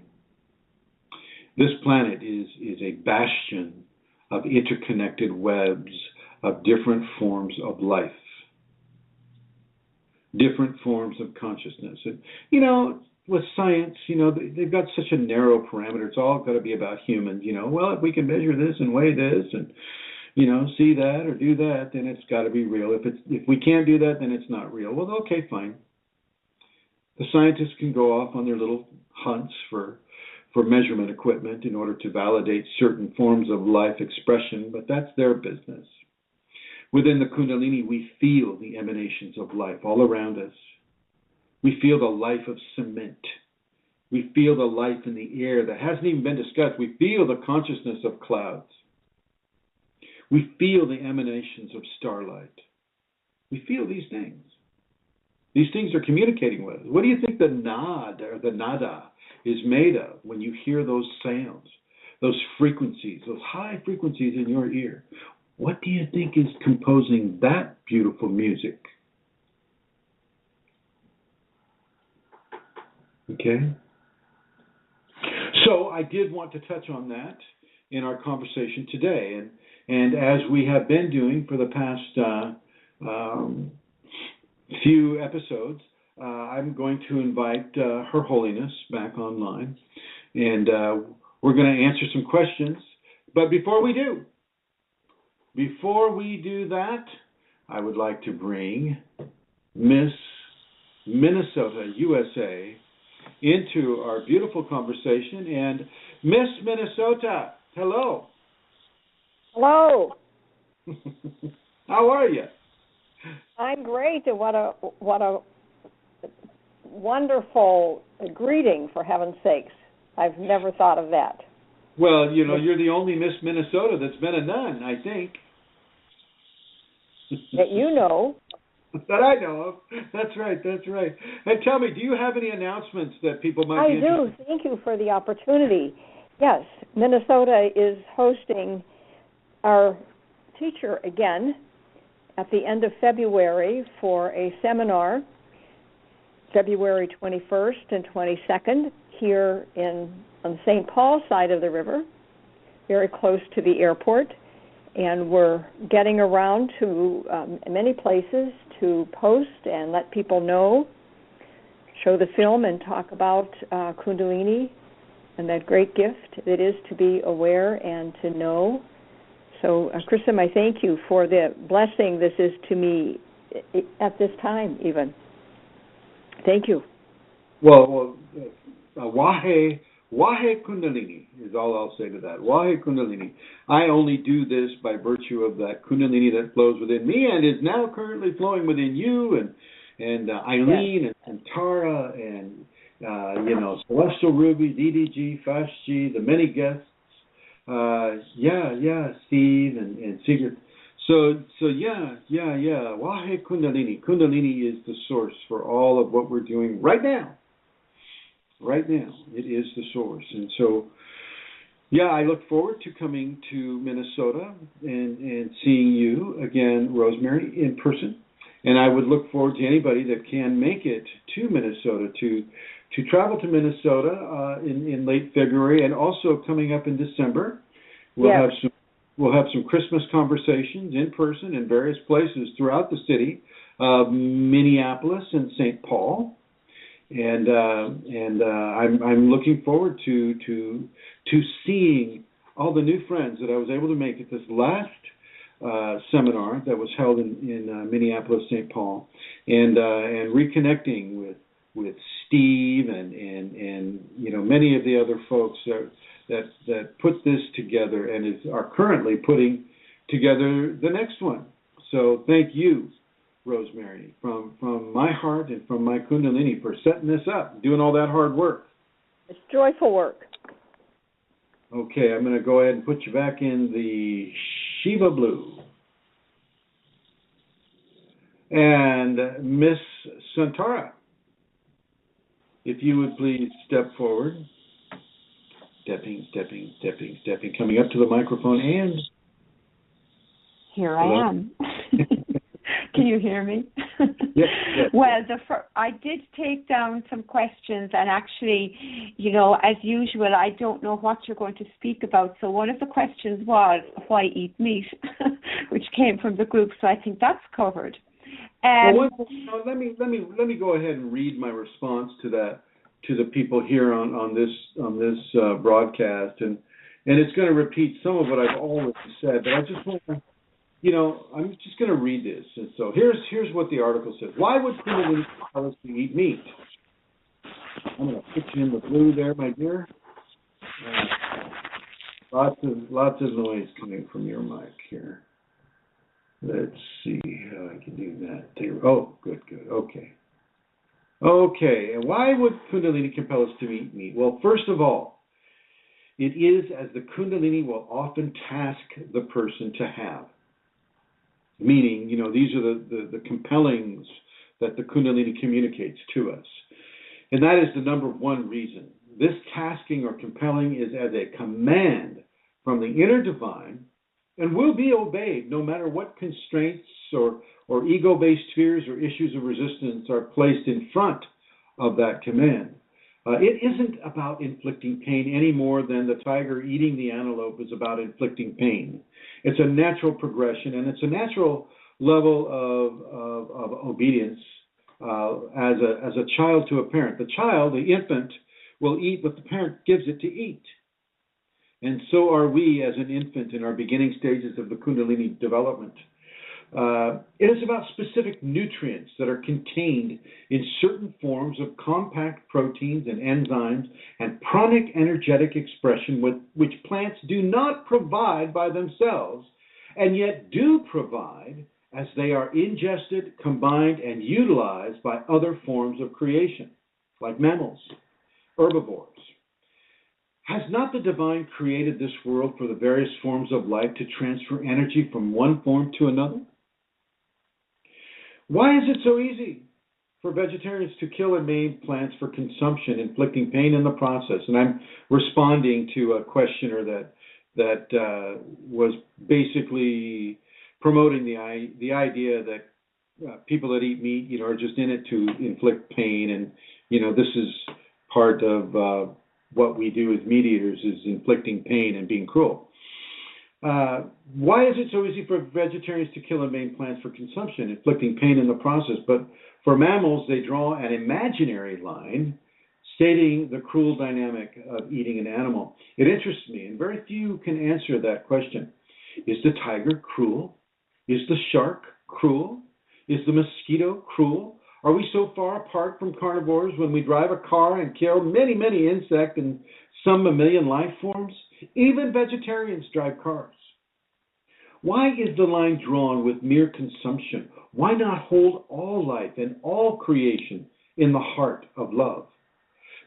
This planet is a bastion of interconnected webs of different forms of life, different forms of consciousness. And, with science, they've got such a narrow parameter. It's all got to be about humans. Well, if we can measure this and weigh this and, see that or do that, then it's got to be real. If we can't do that, then it's not real. Well, okay, fine. The scientists can go off on their little hunts for measurement equipment in order to validate certain forms of life expression, but that's their business. Within the Kundalini, we feel the emanations of life all around us. We feel the life of cement. We feel the life in the air that hasn't even been discussed. We feel the consciousness of clouds. We feel the emanations of starlight. We feel these things. These things are communicating with us. What do you think the nad or the nada is made of when you hear those sounds, those frequencies, those high frequencies in your ear? What do you think is composing that beautiful music? Okay. So I did want to touch on that in our conversation today, and as we have been doing for the past few episodes, I'm going to invite Her Holiness back online, and we're going to answer some questions. But before we do that, I would like to bring Miss Minnesota, USA, into our beautiful conversation. And Miss Minnesota, hello. Hello. How are you? I'm great. What a wonderful greeting, for heaven's sakes. I've never thought of that. Well, you know, you're the only Miss Minnesota that's been a nun, I think. That you know. That I know of. That's right. And tell me, do you have any announcements that people might be interested in? I do. Thank you for the opportunity. Yes, Minnesota is hosting our teacher again at the end of February for a seminar, February 21st and 22nd, here on the St. Paul side of the river, very close to the airport. And we're getting around to many places to post and let people know, show the film and talk about Kundalini and that great gift that is to be aware and to know. So, Chrism, I thank you for the blessing this is to me at this time even. Thank you. Well, Wahe Kundalini is all I'll say to that. Wahe Kundalini. I only do this by virtue of that Kundalini that flows within me and is now currently flowing within you and Eileen, yes, and Tara and Celestial Ruby, DDG, Fashji, the many guests. Steve and Sigrid. So Wahe Kundalini. Kundalini is the source for all of what we're doing right now. Right now, it is the source. And so, I look forward to coming to Minnesota and seeing you again, Rosemary, in person. And I would look forward to anybody that can make it to Minnesota to travel to Minnesota in late February, and also coming up in December. We'll have some Christmas conversations in person in various places throughout the city of Minneapolis and St. Paul. And I'm looking forward to seeing all the new friends that I was able to make at this last seminar that was held in Minneapolis, St. Paul, and reconnecting with Steve and many of the other folks that put this together and are currently putting together the next one. So thank you, Rosemary, from my heart and from my Kundalini for setting this up, doing all that hard work. It's joyful work. Okay, I'm going to go ahead and put you back in the Shiva Blue. And Miss Santara, if you would please step forward. Stepping, coming up to the microphone, and... Here I am. Can you hear me? Yes. Well, I did take down some questions, and actually, as usual, I don't know what you're going to speak about. So one of the questions was, why eat meat, which came from the group. So I think that's covered. Let me go ahead and read my response to that to the people here on this broadcast, and it's going to repeat some of what I've already said, but I just want to. I'm just going to read this. And so here's what the article says. Why would Kunalini tell us to eat meat? I'm going to put you in the blue there, my dear. Lots of noise coming from your mic here. Let's see how I can do that. There. Oh, good. Okay, and why would Kundalini compel us to eat meat? Well, first of all, it is as the Kundalini will often task the person to have. meaning, these are the compellings that the Kundalini communicates to us. And that is the number one reason. This tasking or compelling is as a command from the inner divine and will be obeyed no matter what constraints or ego-based fears or issues of resistance are placed in front of that command. It isn't about inflicting pain any more than the tiger eating the antelope is about inflicting pain. It's a natural progression, and it's a natural level of obedience as a child to a parent. The child, the infant, will eat what the parent gives it to eat. And so are we as an infant in our beginning stages of the Kundalini development. It is about specific nutrients that are contained in certain forms of compact proteins and enzymes and pranic energetic expression which plants do not provide by themselves and yet do provide as they are ingested, combined, and utilized by other forms of creation, like mammals, herbivores. Has not the divine created this world for the various forms of life to transfer energy from one form to another? Why is it so easy for vegetarians to kill and maim plants for consumption, inflicting pain in the process? And I'm responding to a questioner that was basically promoting the idea that people that eat meat, are just in it to inflict pain, and this is part of what we do as meat eaters, is inflicting pain and being cruel. Why is it so easy for vegetarians to kill and maim plants for consumption, inflicting pain in the process? But for mammals, they draw an imaginary line stating the cruel dynamic of eating an animal. It interests me, and very few can answer that question. Is the tiger cruel? Is the shark cruel? Is the mosquito cruel? Are we so far apart from carnivores when we drive a car and kill many, many insect and some mammalian life forms? Even vegetarians drive cars. Why is the line drawn with mere consumption? Why not hold all life and all creation in the heart of love?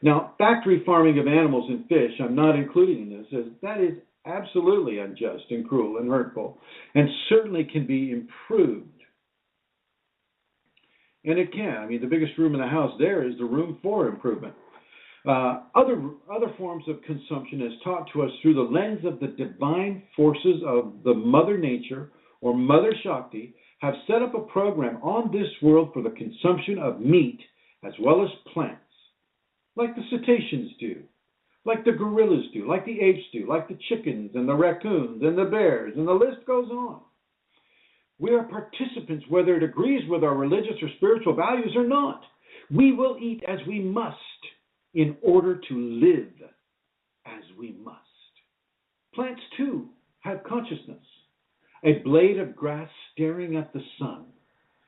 Now, factory farming of animals and fish, I'm not including in this, as that is absolutely unjust and cruel and hurtful, and certainly can be improved. And it can. The biggest room in the house there is the room for improvement. Other forms of consumption is taught to us through the lens of the divine forces of the Mother Nature or Mother Shakti have set up a program on this world for the consumption of meat as well as plants, like the cetaceans do, like the gorillas do, like the apes do, like the chickens and the raccoons and the bears, and the list goes on. We are participants whether it agrees with our religious or spiritual values or not. We will eat as we must in order to live as we must. Plants, too, have consciousness. A blade of grass staring at the sun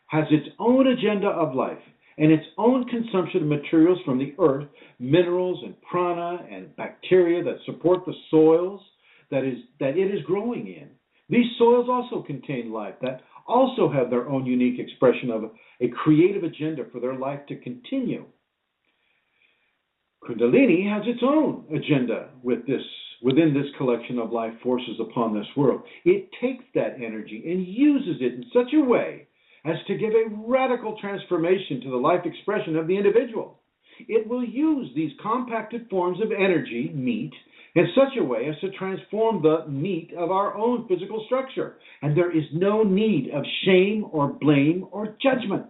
has its own agenda of life and its own consumption of materials from the earth, minerals and prana and bacteria that support the soils that it is growing in. These soils also contain life that also have their own unique expression of a creative agenda for their life to continue. Kundalini has its own agenda within this collection of life forces upon this world. It takes that energy and uses it in such a way as to give a radical transformation to the life expression of the individual. It will use these compacted forms of energy, meat, in such a way as to transform the meat of our own physical structure. And there is no need of shame or blame or judgment.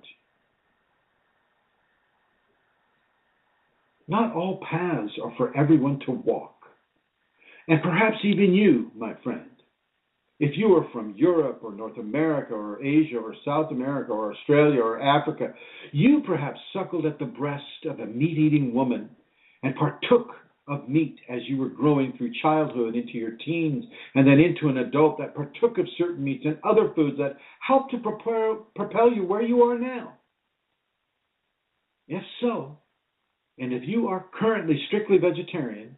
Not all paths are for everyone to walk. And perhaps even you, my friend, if you are from Europe or North America or Asia or South America or Australia or Africa, you perhaps suckled at the breast of a meat-eating woman and partook of meat as you were growing through childhood into your teens and then into an adult that partook of certain meats and other foods that helped to propel you where you are now. If so, and if you are currently strictly vegetarian,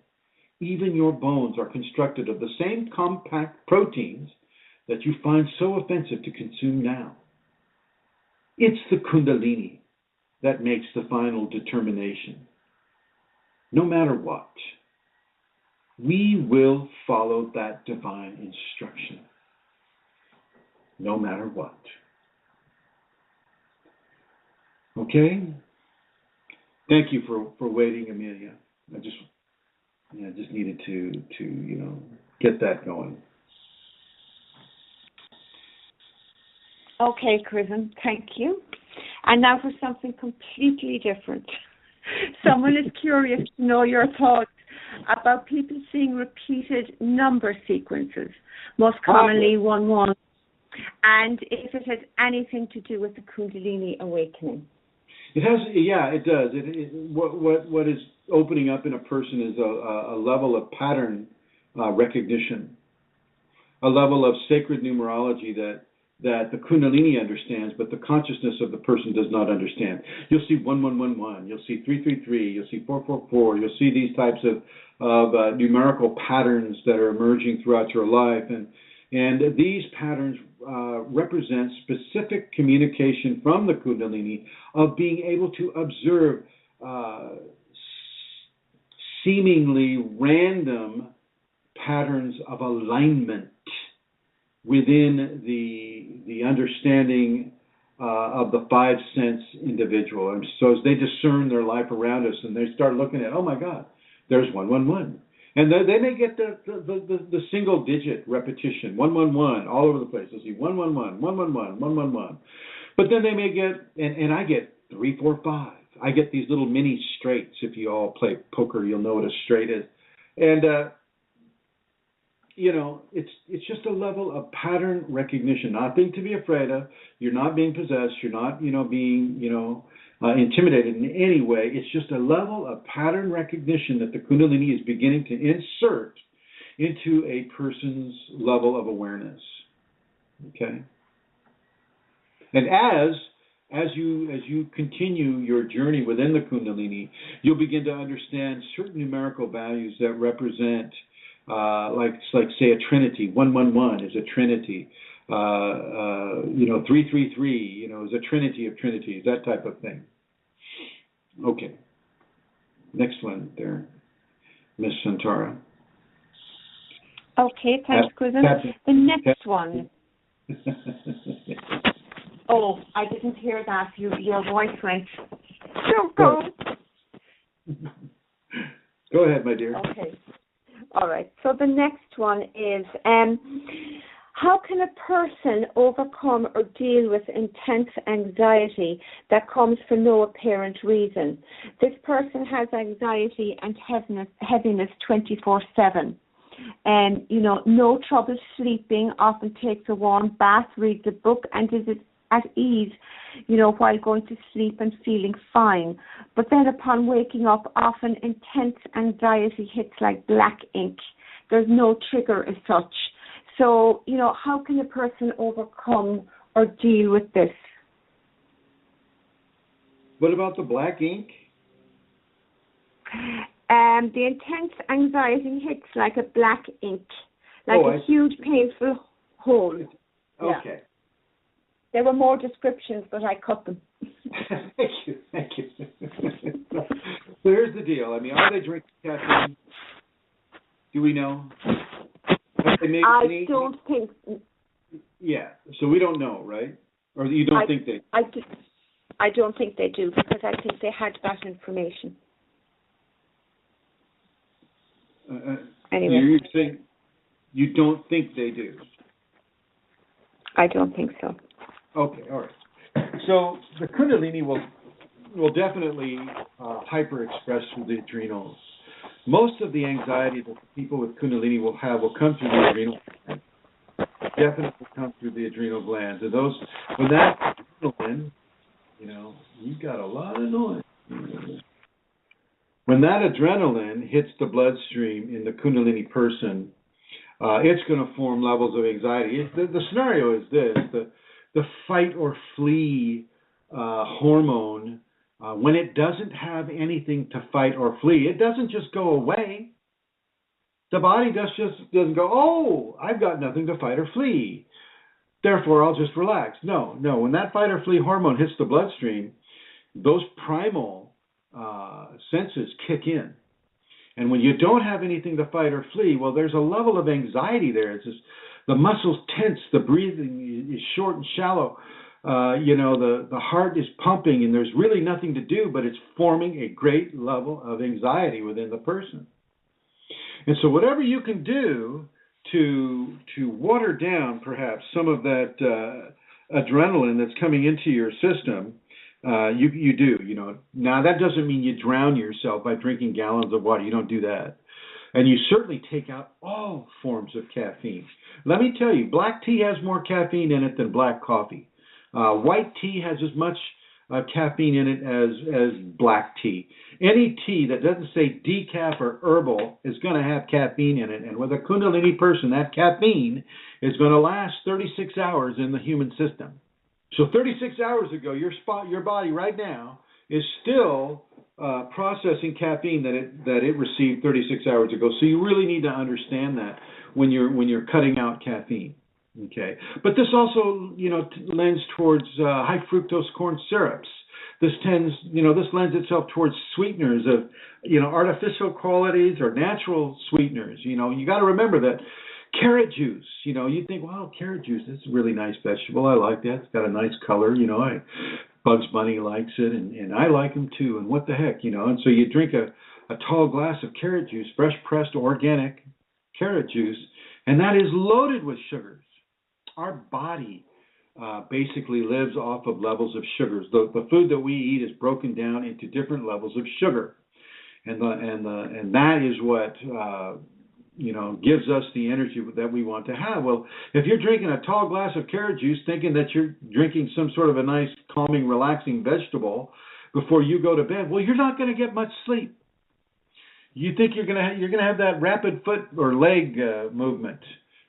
even your bones are constructed of the same compact proteins that you find so offensive to consume now. It's the Kundalini that makes the final determination. No matter what, we will follow that divine instruction. no matter what. Okay? Thank you for waiting, Amelia. I just needed to get that going. Okay, Chrism, thank you. And now for something completely different. Someone is curious to know your thoughts about people seeing repeated number sequences, most commonly 1-1, and if it has anything to do with the Kundalini awakening. It has, yeah, it does. What is opening up in a person is a level of pattern recognition, a level of sacred numerology that the Kunalini understands, but the consciousness of the person does not understand. You'll see 1111, you'll see 333, you'll see 444, you'll see these types of numerical patterns that are emerging throughout your life, and these patterns represent specific communication from the Kundalini of being able to observe seemingly random patterns of alignment within the understanding of the five sense individual. And so as they discern their life around us and they start looking at, oh my God, there's 111. And they may get the single digit repetition, 111, all over the place. They'll see 111, 111, 111. But then they may get, and I get 3, 4, 5. I get these little mini straights. If you all play poker, you'll know what a straight is. And it's just a level of pattern recognition, nothing to be afraid of. You're not being possessed. You're not, being, intimidated in any way. It's just a level of pattern recognition that the Kundalini is beginning to insert into a person's level of awareness. Okay? And as you continue your journey within the Kundalini, you'll begin to understand certain numerical values that represent like say a trinity. 111 is a trinity. 333, is a trinity of trinities, that type of thing. Okay. Next one there, Miss Santara. Okay, thanks, Chrism. The next one. Oh, I didn't hear that. Your voice went. Don't go. Go ahead, my dear. Okay. All right. So the next one is, how can a person overcome or deal with intense anxiety that comes for no apparent reason? This person has anxiety and heaviness 24/7. And, no trouble sleeping, often takes a warm bath, reads a book, and is at ease, while going to sleep and feeling fine. But then upon waking up, often intense anxiety hits like black ink. There's no trigger as such. So, how can a person overcome or deal with this? What about the black ink? The intense anxiety hits like a black ink, like a huge painful hole. Okay. Yeah. There were more descriptions, but I cut them. Thank you. So here's the deal. I mean, are they drinking caffeine? Do we know? I don't think. Yeah. So we don't know, right? Or you don't think they? I don't think they do, because I think they had that information. Anyway. You're saying you don't think they do? I don't think so. Okay, all right. So the Kundalini will definitely hyper-express through the adrenals. Most of the anxiety that the people with Kundalini will have will come through the adrenal glands. Definitely come through the adrenal glands. And when that adrenaline, you've got a lot of noise. When that adrenaline hits the bloodstream in the Kundalini person, it's going to form levels of anxiety. The scenario is this: the fight or flee hormone, when it doesn't have anything to fight or flee, it doesn't just go away. The body just doesn't go, oh, I've got nothing to fight or flee, therefore I'll just relax. No. When that fight or flee hormone hits the bloodstream, those primal senses kick in. And when you don't have anything to fight or flee, well, there's a level of anxiety there. It's the muscles tense, the breathing is short and shallow. The heart is pumping, and there's really nothing to do, but it's forming a great level of anxiety within the person. And so whatever you can do to water down perhaps some of that adrenaline that's coming into your system, you do. Now that doesn't mean you drown yourself by drinking gallons of water. You don't do that. And you certainly take out all forms of caffeine. Let me tell you, black tea has more caffeine in it than black coffee. White tea has as much caffeine in it as black tea. Any tea that doesn't say decaf or herbal is going to have caffeine in it. And with a Kundalini person, that caffeine is going to last 36 hours in the human system. So 36 hours ago, your body right now is still processing caffeine that it received 36 hours ago. So you really need to understand that when you're cutting out caffeine. Okay, but this also lends towards high fructose corn syrups. This lends itself towards sweeteners of artificial qualities or natural sweeteners. You got to remember that carrot juice. You think, wow, carrot juice, that's a really nice vegetable. I like that. It's got a nice color. Bugs Bunny likes it, and I like them too. And what the heck, And so you drink a tall glass of carrot juice, fresh pressed organic carrot juice, and that is loaded with sugars. Our body basically lives off of levels of sugars. The food that we eat is broken down into different levels of sugar, and that is what gives us the energy that we want to have. Well, if you're drinking a tall glass of carrot juice, thinking that you're drinking some sort of a nice, calming, relaxing vegetable before you go to bed, well, you're not going to get much sleep. You think you're going to have that rapid foot or leg movement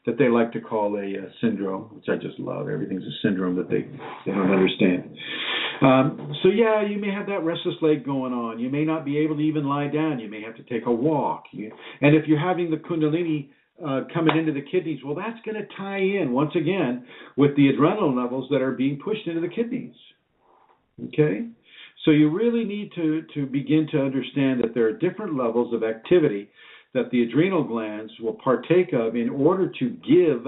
that they like to call a syndrome, which I just love. Everything's a syndrome that they don't understand. So yeah, you may have that restless leg going on. You may not be able to even lie down. You may have to take a walk. And if you're having the Kundalini coming into the kidneys, well, that's going to tie in, once again, with the adrenaline levels that are being pushed into the kidneys. Okay? So you really need to begin to understand that there are different levels of activity that the adrenal glands will partake of in order to give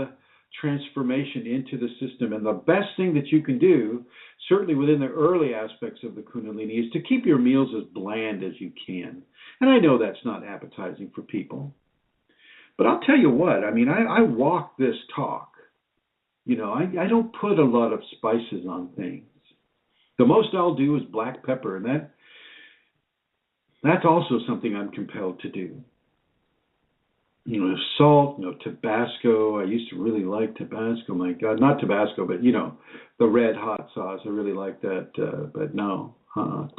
transformation into the system. And the best thing that you can do, certainly within the early aspects of the Kundalini, is to keep your meals as bland as you can. And I know that's not appetizing for people. But I'll tell you what, I walk this talk. I don't put a lot of spices on things. The most I'll do is black pepper, and that's also something I'm compelled to do. Salt, Tabasco. I used to really like Tabasco. My God, not Tabasco, but the red hot sauce. I really like that. But no,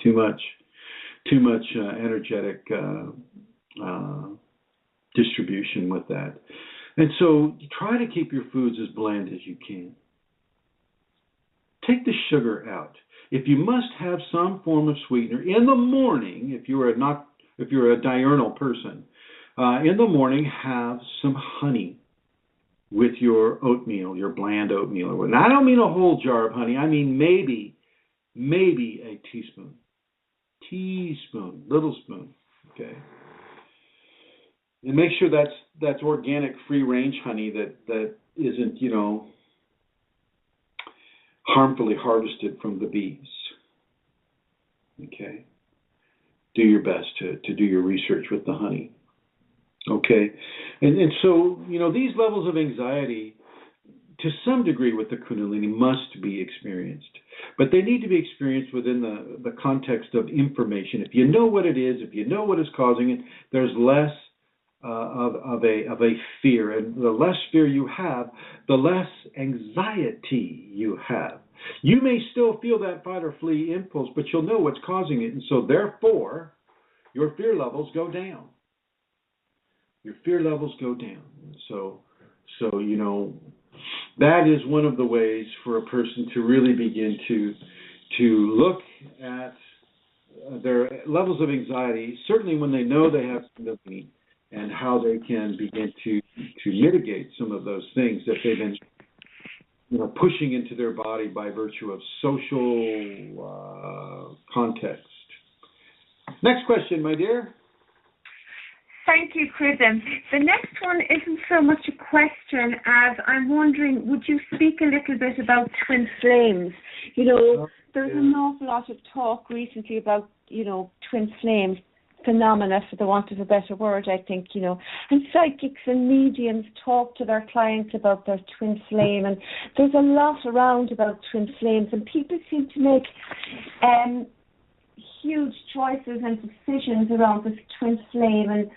too much energetic distribution with that. And so try to keep your foods as bland as you can. Take the sugar out. If you must have some form of sweetener in the morning, if you're a diurnal person. In the morning, have some honey with your oatmeal, your bland oatmeal. And I don't mean a whole jar of honey. I mean maybe a teaspoon, little spoon. Okay. And make sure that's organic, free-range honey that isn't harmfully harvested from the bees. Okay. Do your best to do your research with the honey. Okay, and so, these levels of anxiety, to some degree with the Kundalini, must be experienced. But they need to be experienced within the context of information. If you know what it is, if you know what is causing it, there's less of a fear. And the less fear you have, the less anxiety you have. You may still feel that fight or flee impulse, but you'll know what's causing it. And so, therefore, your fear levels go down. Your fear levels go down. So that is one of the ways for a person to really begin to look at their levels of anxiety, certainly when they know they have Kundalini, and how they can begin to mitigate some of those things that they've been pushing into their body by virtue of social context. Next question, my dear. Thank you, Chrism. The next one isn't so much a question as I'm wondering, would you speak a little bit about twin flames? You know, there's an awful lot of talk recently about, you know, twin flames phenomena, for the want of a better word, I think, you know. And psychics and mediums talk to their clients about their twin flame, and there's a lot around about twin flames, and people seem to make huge choices and decisions around this twin flame, and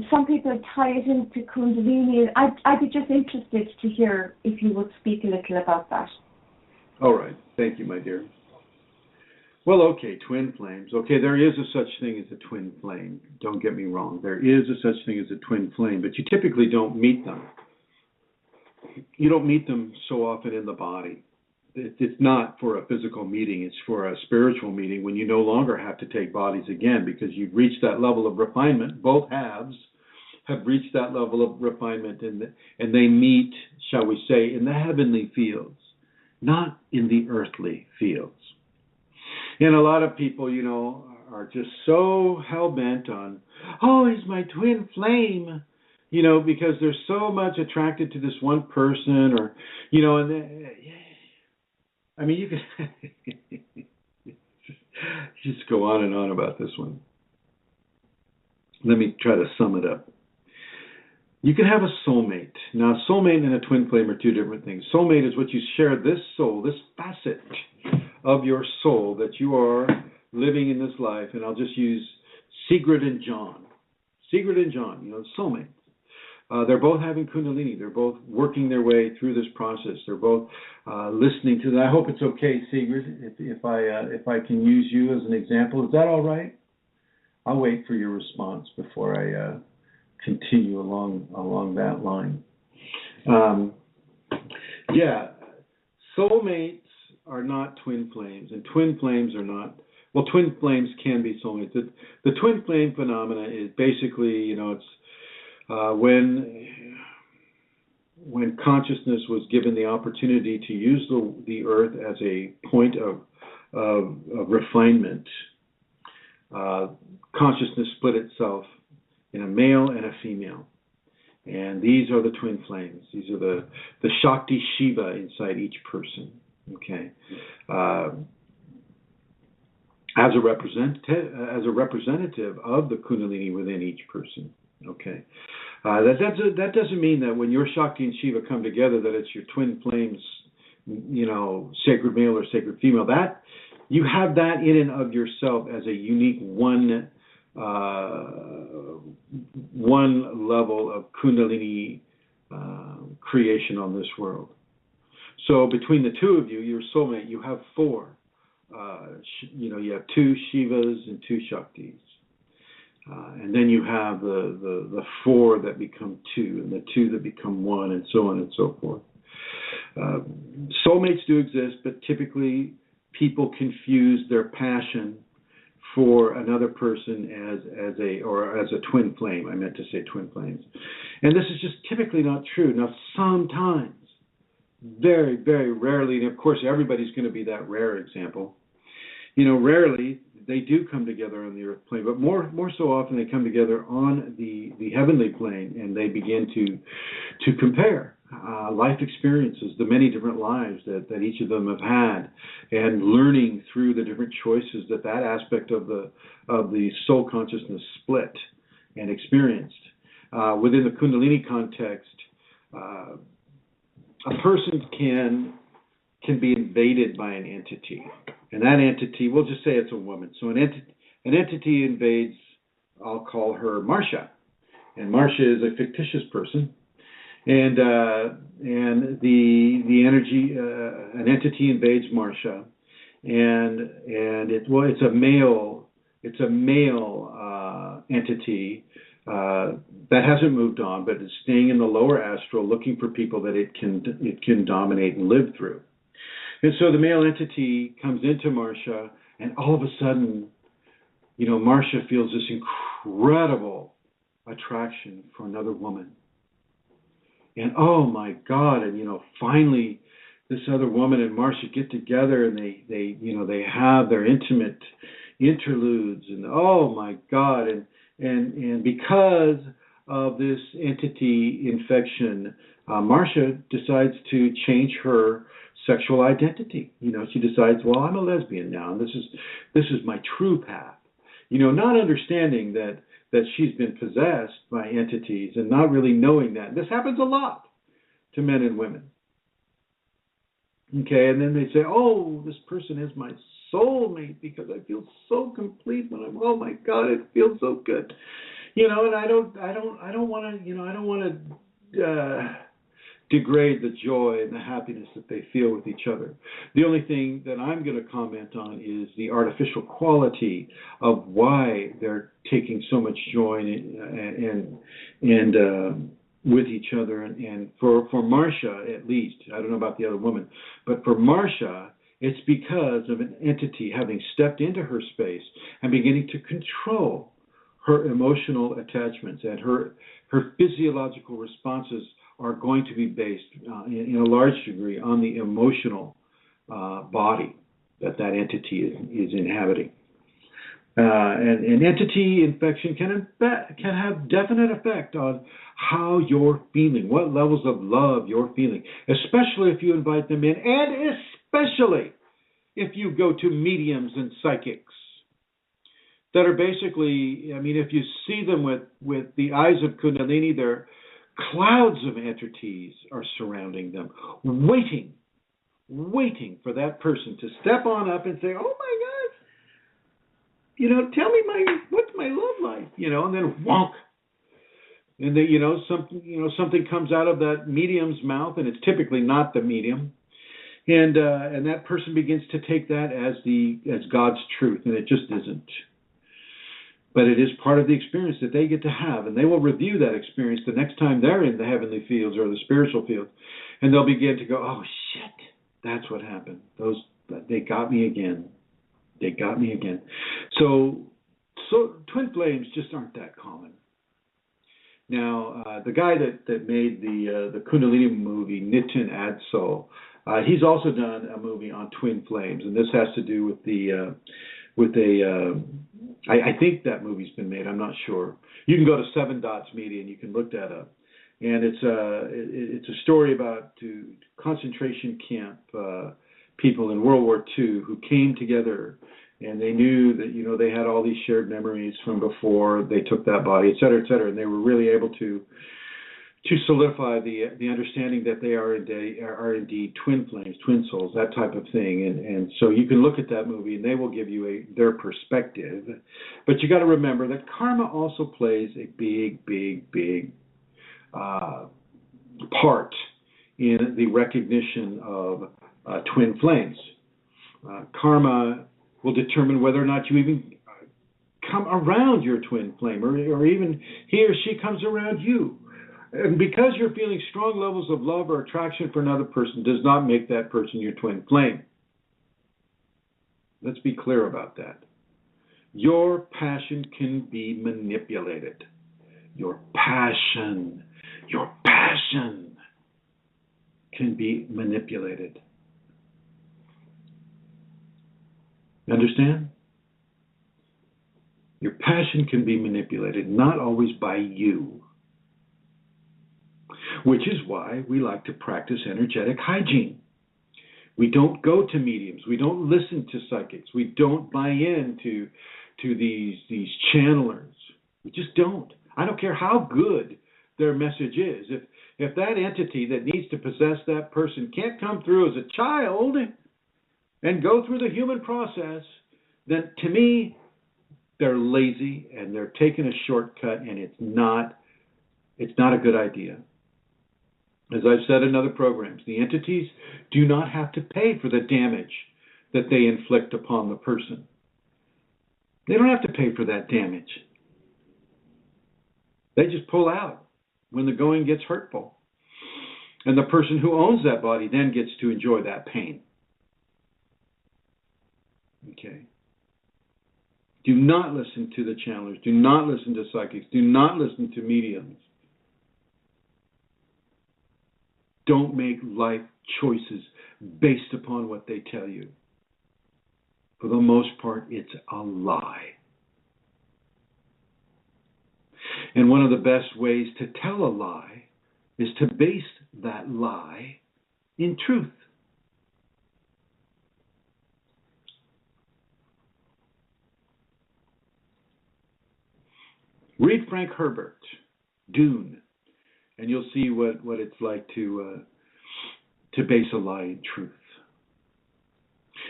some people tie it into Kundalini. I'd be just interested to hear if you would speak a little about that. All right. Thank you, my dear. Well, okay, twin flames. Okay, there is a such thing as a twin flame. Don't get me wrong. There is a such thing as a twin flame, but you typically don't meet them. You don't meet them so often in the body. It's not for a physical meeting. It's for a spiritual meeting when you no longer have to take bodies again because you've reached that level of refinement. Both halves have reached that level of refinement, and they meet, shall we say, in the heavenly fields, not in the earthly fields. And a lot of people, you know, are just so hell-bent on, oh, he's my twin flame, you know, because they're so much attracted to this one person, or, you know, and I mean, you can just go on and on about this one. Let me try to sum it up. You can have a soulmate. Now, a soulmate and a twin flame are two different things. Soulmate is what you share, this soul, this facet of your soul that you are living in this life. And I'll just use Sigrid and John. Sigrid and John, you know, soulmates. They're both having Kundalini. They're both working their way through this process. They're both listening to that. I hope it's okay, Sigrid, if I can use you as an example. Is that all right? I'll wait for your response before I continue along that line. Soulmates are not twin flames, and twin flames are not. Well, twin flames can be soulmates. The twin flame phenomena is basically, you know, it's when consciousness was given the opportunity to use the earth as a point of refinement, consciousness split itself in a male and a female. And these are the twin flames. These are the Shakti Shiva inside each person. Okay. As a representative of the Kunalini within each person. Okay. That doesn't mean that when your Shakti and Shiva come together that it's your twin flames, you know, sacred male or sacred female. That you have that in and of yourself as a unique one level of Kundalini creation on this world. So between the two of you, your soulmate, you have four. You have two Shivas and two Shaktis. And then you have the four that become two, and the two that become one, and so on and so forth. Soulmates do exist, but typically people confuse their passion for another person as a twin flame. I meant to say twin flames. And this is just typically not true. Now, sometimes, very, very rarely, and of course everybody's going to be that rare example, you know, rarely they do come together on the earth plane, but more so often they come together on the heavenly plane, and they begin to compare life experiences, the many different lives that each of them have had, and learning through the different choices that aspect of the soul consciousness split and experienced. Within the Kundalini context, a person can be invaded by an entity. And that entity, we'll just say it's a woman. So an entity invades, I'll call her Marcia. And Marcia is a fictitious person. And the energy, an entity invades Marcia. And it's a male entity that hasn't moved on, but is staying in the lower astral looking for people that it can dominate and live through. And so the male entity comes into Marcia, and all of a sudden, you know, Marcia feels this incredible attraction for another woman. And oh my God, and you know, finally this other woman and Marcia get together, and they have their intimate interludes, and oh my God, and And because of this entity infection, Marcia decides to change her sexual identity. She decides, well, I'm a lesbian now, and this is my true path. Not understanding that she's been possessed by entities and not really knowing that. This happens a lot to men and women. Okay, and then they say, oh, this person is my soulmate because I feel so complete when oh my God, it feels so good. And I don't want to, degrade the joy and the happiness that they feel with each other. The only thing that I'm going to comment on is the artificial quality of why they're taking so much joy and with each other. And for Marcia, at least, I don't know about the other woman, but for Marcia, it's because of an entity having stepped into her space and beginning to control her emotional attachments, and her physiological responses are going to be based in a large degree on the emotional body that entity is inhabiting. And an entity infection can have definite effect on how you're feeling, what levels of love you're feeling, especially if you invite them in, and especially if you go to mediums and psychics that are basically, if you see them with the eyes of Kundalini, they're clouds of entities are surrounding them, waiting for that person to step on up and say, oh my God, tell me what's my love life, and then wonk. And then, something comes out of that medium's mouth, and it's typically not the medium. And that person begins to take that as God's truth, and it just isn't. But it is part of the experience that they get to have, and they will review that experience the next time they're in the heavenly fields or the spiritual fields, and they'll begin to go, oh shit, that's what happened. They got me again. They got me again. So twin flames just aren't that common. Now, the guy that made the Kundalini movie, Nitin Adsal, he's also done a movie on twin flames, and this has to do with I think that movie's been made. I'm not sure. You can go to 7 Dots Media and you can look that up. And it's a story about concentration camp people in World War II who came together, and they knew that they had all these shared memories from before they took that body, et cetera, and they were really able to solidify the understanding that they are indeed twin flames, twin souls, that type of thing. And so you can look at that movie and they will give you their perspective. But you got to remember that karma also plays a big part in the recognition of twin flames. Karma will determine whether or not you even come around your twin flame, or even he or she comes around you. And because you're feeling strong levels of love or attraction for another person does not make that person your twin flame. Let's be clear about that. Your passion can be manipulated. Your passion can be manipulated. You understand? Your passion can be manipulated, not always by you. Which is why we like to practice energetic hygiene. We don't go to mediums. We don't listen to psychics. We don't buy into these channelers. We just don't. I don't care how good their message is. If that entity that needs to possess that person can't come through as a child and go through the human process, then to me, they're lazy and they're taking a shortcut, and it's not a good idea. As I've said in other programs, the entities do not have to pay for the damage that they inflict upon the person. They don't have to pay for that damage. They just pull out when the going gets hurtful. And the person who owns that body then gets to enjoy that pain. Okay. Do not listen to the channelers. Do not listen to psychics. Do not listen to mediums. Don't make life choices based upon what they tell you. For the most part, it's a lie. And one of the best ways to tell a lie is to base that lie in truth. Read Frank Herbert, Dune, and you'll see what it's like to base a lie in truth.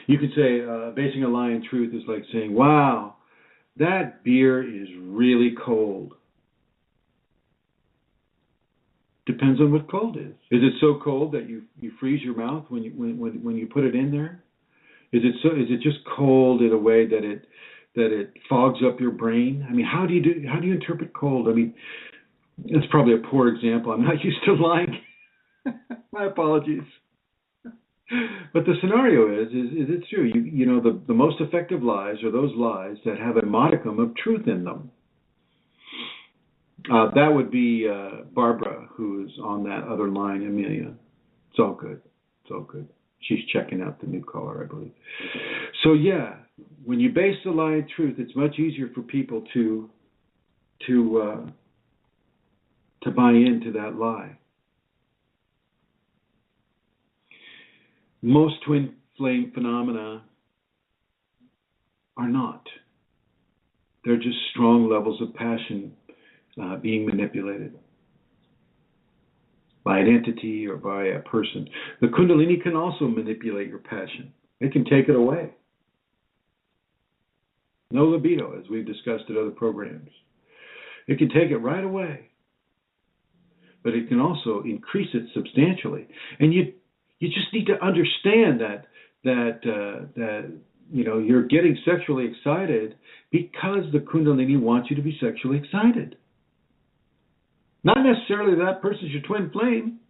You could say basing a lie in truth is like saying, wow, that beer is really cold. Depends on what cold is. Is it so cold that you freeze your mouth when you put it in there? Is it just cold in a way that it fogs up your brain? I mean, how do you interpret cold? I mean, it's probably a poor example. I'm not used to lying. My apologies. But the scenario is it's true. You know, the most effective lies are those lies that have a modicum of truth in them. That would be Barbara, who is on that other line, Amelia. It's all good. It's all good. She's checking out the new caller, I believe. So yeah, when you base the lie in truth, it's much easier for people to buy into that lie. Most twin flame phenomena are not. They're just strong levels of passion being manipulated by an entity or by a person. The Kundalini can also manipulate your passion. It can take it away. No libido, as we've discussed at other programs. It can take it right away. But it can also increase it substantially. And you just need to understand that you know, you're getting sexually excited because the Kundalini wants you to be sexually excited. Not necessarily that person's your twin flame.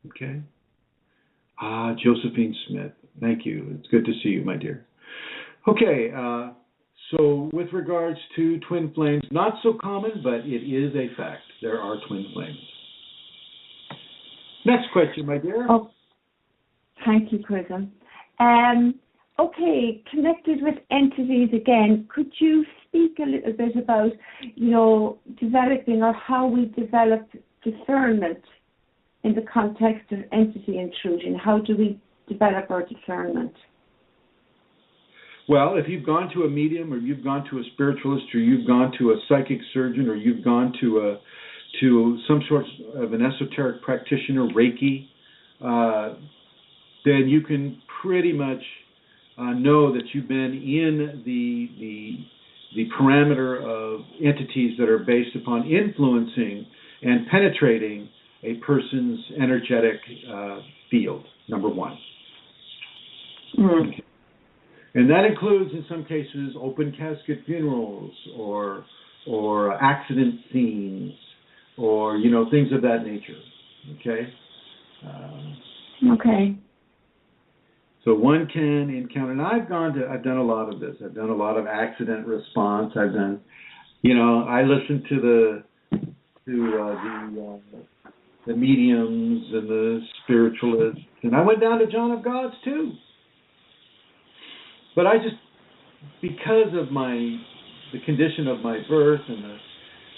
Okay. Josephine Smith. Thank you. It's good to see you, my dear. Okay. So with regards to twin flames, not so common, but it is a fact. There are twin flames. Next question, my dear. Oh, thank you, Chrism. Okay, connected with entities again, could you speak a little bit about, you know, developing or how we develop discernment in the context of entity intrusion? How do we develop our discernment? Well, if you've gone to a medium, or you've gone to a spiritualist, or you've gone to a psychic surgeon, or you've gone to some sort of an esoteric practitioner, Reiki, then you can pretty much know that you've been in the parameter of entities that are based upon influencing and penetrating a person's energetic field, number one. Mm. Okay. And that includes, in some cases, open casket funerals or accident scenes, or, you know, things of that nature. Okay. Okay. So one can encounter, and I've done a lot of this. I've done a lot of accident response. I've done, you know, I listened to the mediums and the spiritualists, and I went down to John of Gods too. But I just, because of the condition of my birth and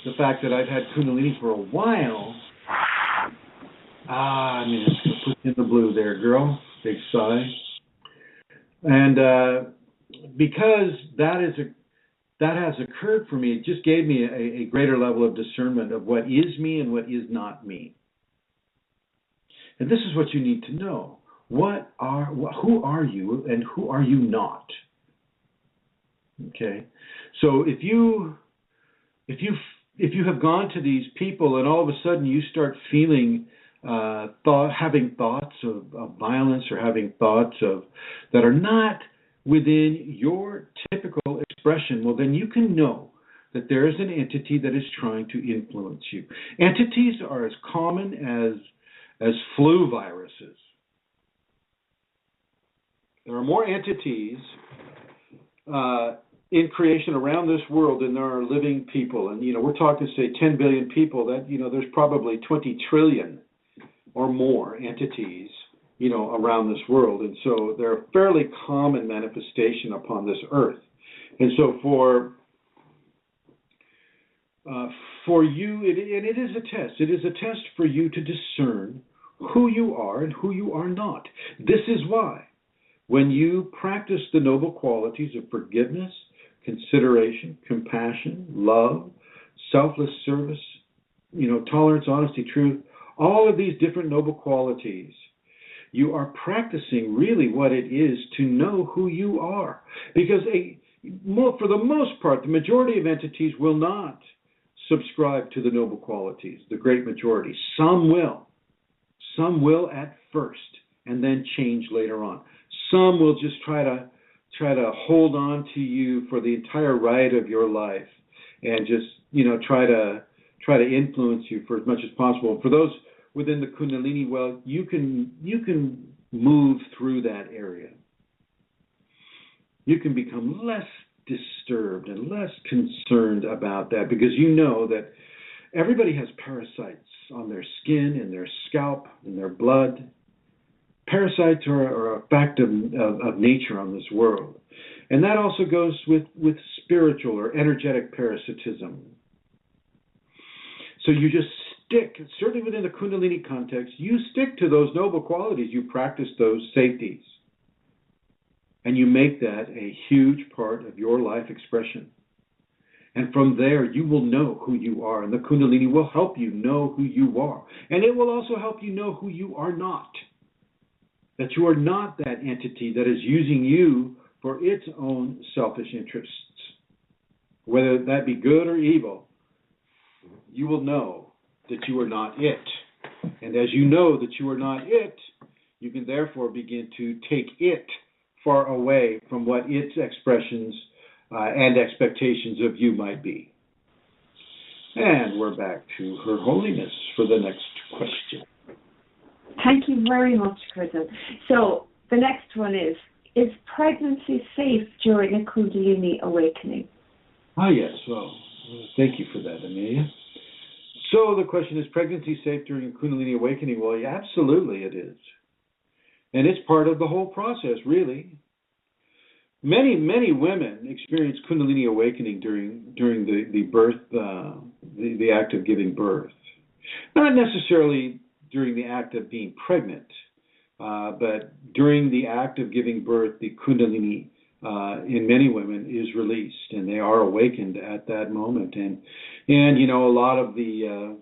the fact that I've had Kunalini for a while, I mean, it's going to put you in the blue there, girl. Big sigh. And because that has occurred for me, it just gave me a greater level of discernment of what is me and what is not me. And this is what you need to know. Who are you and who are you not? Okay. So if you have gone to these people and all of a sudden you start feeling having thoughts of violence, or having thoughts that are not within your typical expression, well, then you can know that there is an entity that is trying to influence you. Entities are as common as flu viruses. There are more entities in creation around this world than there are living people. And, you know, we're talking, say, 10 billion people. That, you know, there's probably 20 trillion or more entities, you know, around this world. And so they're a fairly common manifestation upon this earth. And so for you, it is a test. It is a test for you to discern who you are and who you are not. This is why when you practice the noble qualities of forgiveness, consideration, compassion, love, selfless service, tolerance, honesty, truth, all of these different noble qualities, you are practicing really what it is to know who you are. Because for the most part, the majority of entities will not subscribe to the noble qualities, the great majority. Some will. Some will at first and then change later on. Some will just try to hold on to you for the entire ride of your life and just, try to influence you for as much as possible. For those within the Kundalini, well, you can move through that area. You can become less disturbed and less concerned about that because you know that everybody has parasites on their skin, in their scalp, in their blood. Parasites are a fact of nature on this world. And that also goes with spiritual or energetic parasitism. So you just stick, certainly within the Kundalini context, you stick to those noble qualities. You practice those safeties. And you make that a huge part of your life expression. And from there, you will know who you are. And the Kundalini will help you know who you are. And it will also help you know who you are not. That you are not that entity that is using you for its own selfish interests. Whether that be good or evil, you will know that you are not it. And as you know that you are not it, you can therefore begin to take it far away from what its expressions and expectations of you might be. And we're back to Her Holiness for the next question. Thank you very much, Chrism. So the next one is pregnancy safe during a Kundalini awakening? Ah, yes. Well, thank you for that, Amelia. So the question is, pregnancy safe during a Kundalini awakening? Well, yeah, absolutely it is. And it's part of the whole process, really. Many women experience Kundalini awakening during the birth, the act of giving birth. Not necessarily during the act of being pregnant, but during the act of giving birth, the Kundalini in many women is released, and they are awakened at that moment. And a lot of the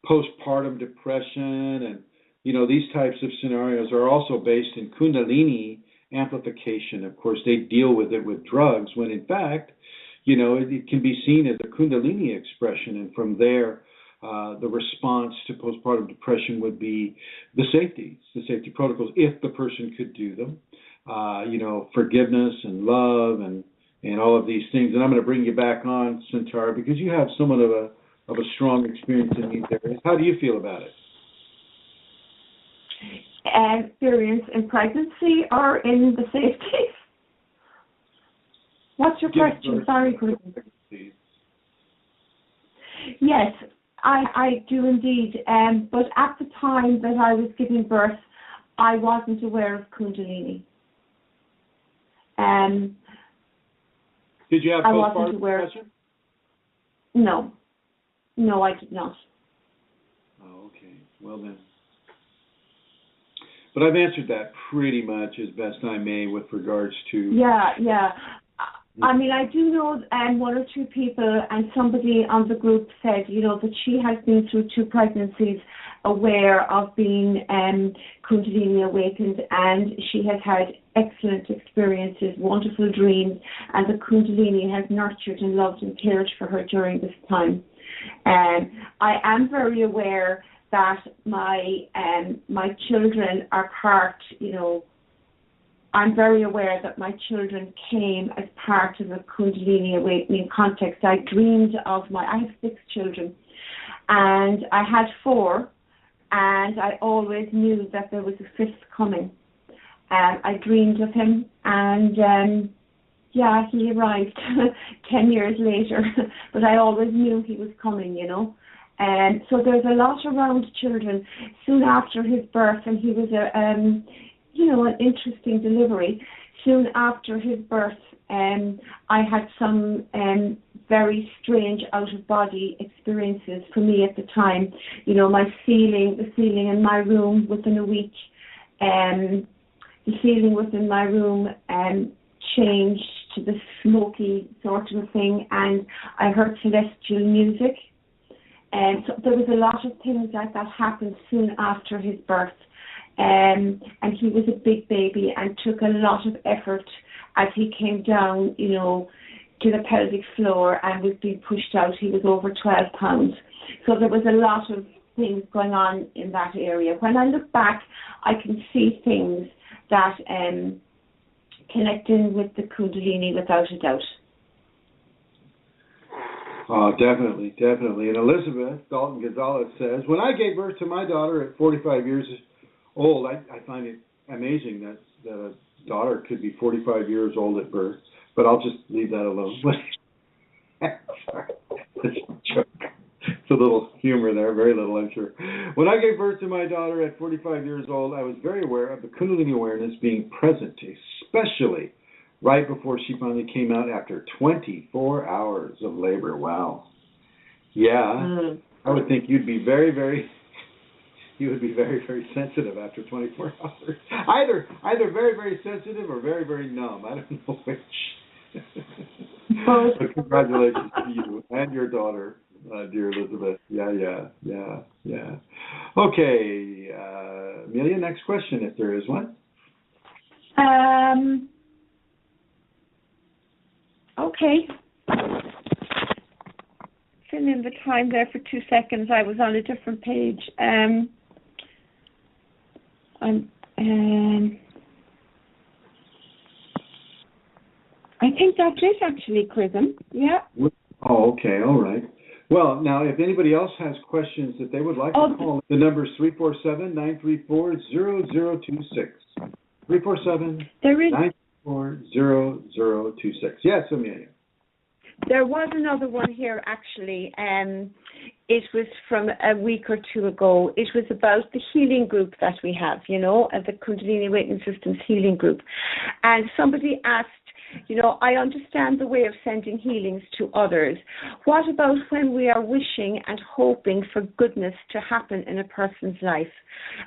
postpartum depression and these types of scenarios are also based in Kundalini amplification. Of course, they deal with it with drugs, when in fact, it can be seen as a Kundalini expression, and from there, the response to postpartum depression would be the safety protocols, if the person could do them. Forgiveness and love and all of these things. And I'm going to bring you back on, Centaur, because you have somewhat of a strong experience in these areas. How do you feel about it? Experience in pregnancy or in the safety? What's your question? Sorry, Chrism. Yes, I do indeed. But at the time that I was giving birth, I wasn't aware of Kundalini. Did you have postpartum depression? No, I did not. Oh, okay. Well then. But I've answered that pretty much as best I may with regards to... Yeah. I mean, I do know one or two people, and somebody on the group said, that she has been through 2 pregnancies aware of being Kundalini awakened, and she has had excellent experiences, wonderful dreams, and the Kundalini has nurtured and loved and cared for her during this time. I am very aware that my children are part, I'm very aware that my children came as part of a Kundalini awakening context. I dreamed of I have 6 children, and I had 4, and I always knew that there was a 5th coming. I dreamed of him, and he arrived 10 years later, but I always knew he was coming, And so there's a lot around children. Soon after his birth, and he was an interesting delivery. Soon after his birth, I had some very strange out-of-body experiences for me at the time. You know, the ceiling in my room within a week, the ceiling within my room changed to the smoky sort of a thing, and I heard celestial music. And so there was a lot of things like that happened soon after his birth. And he was a big baby and took a lot of effort as he came down, you know, to the pelvic floor and was being pushed out. He was over 12 pounds. So there was a lot of things going on in that area. When I look back, I can see things that connect in with the Kundalini without a doubt. Oh, definitely. And Elizabeth Dalton Gonzalez says, when I gave birth to my daughter at 45 years old, I find it amazing that a daughter could be 45 years old at birth, but I'll just leave that alone. Sorry, it's a joke. It's a little humor there, very little, I'm sure. When I gave birth to my daughter at 45 years old, I was very aware of the Kundalini awareness being present, especially right before she finally came out after 24 hours of labor. Wow. Yeah, I would think you'd be very, very sensitive after 24 hours. Either very, very sensitive or very, very numb. I don't know which. So congratulations to you and your daughter, dear Elizabeth. Yeah. Okay, Amelia, next question, if there is one. Okay. Fill in the time there for 2 seconds. I was on a different page. I think that's it, actually, Chrism. Yeah. Oh, okay. All right. Well, now, if anybody else has questions that they would like to call, the number is 347-934-0026. 347-934-0026. Yes, Amelia. There was another one here, actually. It was from a week or two ago. It was about the healing group that we have, you know, the Kundalini Awakening Systems healing group. And somebody asked, you know, I understand the way of sending healings to others. What about when we are wishing and hoping for goodness to happen in a person's life?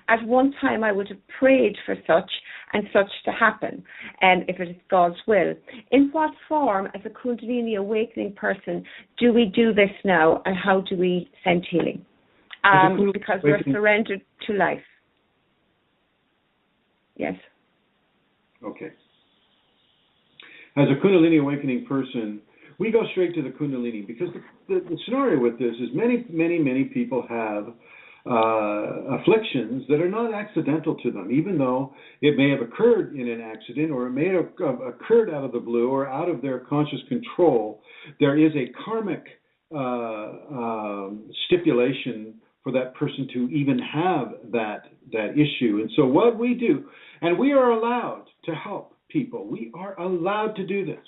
At one time, I would have prayed for such and such to happen, if it is God's will. In what form, as a Kundalini awakening person, do we do this now, and how do we send healing? Because we're surrendered to life. Yes. Okay. As a Kundalini awakening person, we go straight to the Kundalini because the scenario with this is many people have afflictions that are not accidental to them, even though it may have occurred in an accident or it may have occurred out of the blue or out of their conscious control. There is a karmic stipulation for that person to even have that issue. And so what we do, and we are allowed to help people. We are allowed to do this.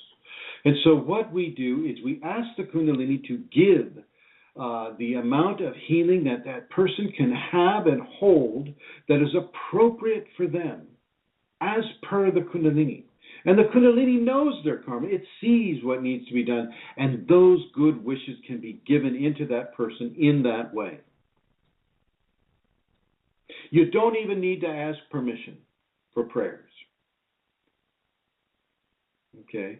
And so what we do is we ask the Kundalini to give the amount of healing that person can have and hold that is appropriate for them as per the Kundalini. And the Kundalini knows their karma. It sees what needs to be done. And those good wishes can be given into that person in that way. You don't even need to ask permission for prayers. Okay?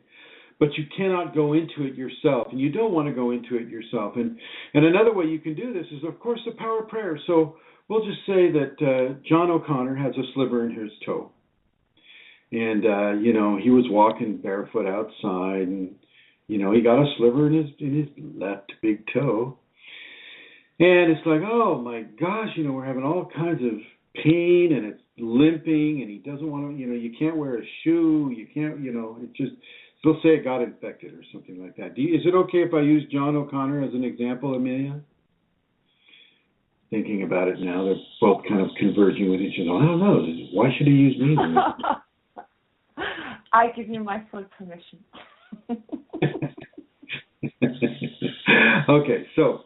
But you cannot go into it yourself, and you don't want to go into it yourself. And another way you can do this is, of course, the power of prayer. So we'll just say that John O'Connor has a sliver in his toe. And, he was walking barefoot outside, and, he got a sliver in his left big toe. And it's like, oh, my gosh, we're having all kinds of pain, and it's limping, and he doesn't want to, you can't wear a shoe. You can't, it just... They'll say it got infected or something like that. Is it okay if I use John O'Connor as an example, Amelia? Thinking about it now, they're both kind of converging with each other. I don't know. Why should he use me? I give you my full permission. Okay, so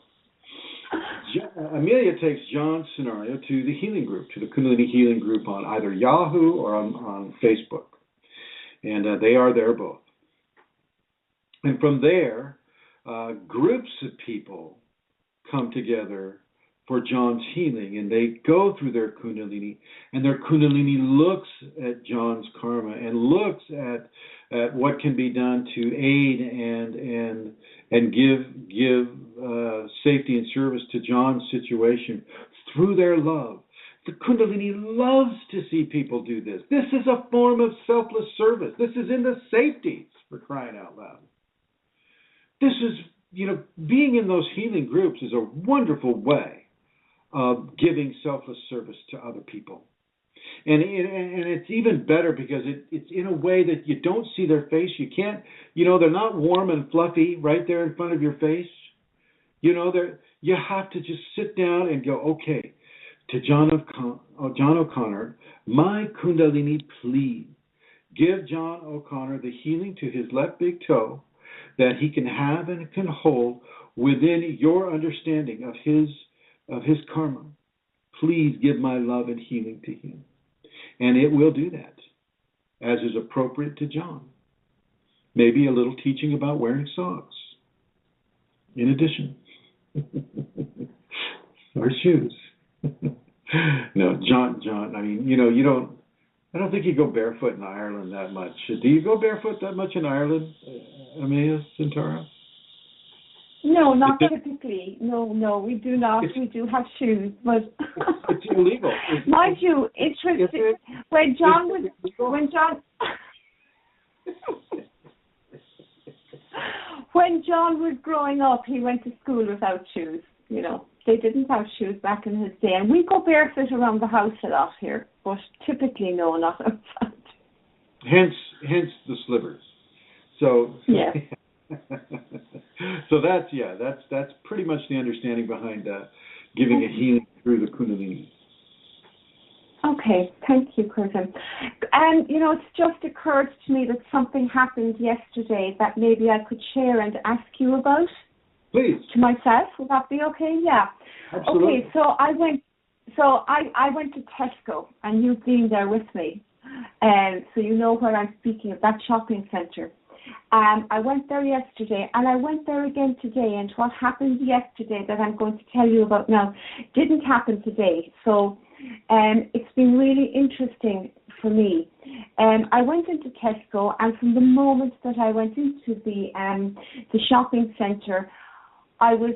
Amelia takes John's scenario to the healing group, to the Kunalini healing group on either Yahoo or on Facebook. And they are there both. And from there, groups of people come together for John's healing, and they go through their Kundalini, and their Kundalini looks at John's karma and looks at what can be done to aid and give safety and service to John's situation through their love. The Kundalini loves to see people do this. This is a form of selfless service. This is in the safeties, for crying out loud. This is, being in those healing groups is a wonderful way of giving selfless service to other people. And it's even better because it's in a way that you don't see their face. You can't, they're not warm and fluffy right there in front of your face. You have to just sit down and go, okay, to John O'Connor, my Kundalini, please give John O'Connor the healing to his left big toe that he can have and can hold within your understanding of his karma. Please give my love and healing to him. And it will do that, as is appropriate to John. Maybe a little teaching about wearing socks, in addition. Or shoes. No, John, I mean, I don't think you go barefoot in Ireland that much. Do you go barefoot that much in Ireland, Emmaus Centaura? No, not typically. No, we do not. We do have shoes, but it's illegal. Mind you, interesting. When John was growing up, he went to school without shoes. They didn't have shoes back in his day, and we go barefoot around the house a lot here, but typically no, not outside. Hence the slivers. So yeah. So that's pretty much the understanding behind giving a healing through the Kundalini. Okay, thank you, Chrism. And it's just occurred to me that something happened yesterday that maybe I could share and ask you about. Please. To myself, would that be okay? Yeah. Absolutely. Okay, so I went to Tesco, and you've been there with me, and so you know where I'm speaking of, that shopping centre. I went there yesterday, and I went there again today, and what happened yesterday that I'm going to tell you about now didn't happen today. So it's been really interesting for me. I went into Tesco, and from the moment that I went into the shopping centre, I was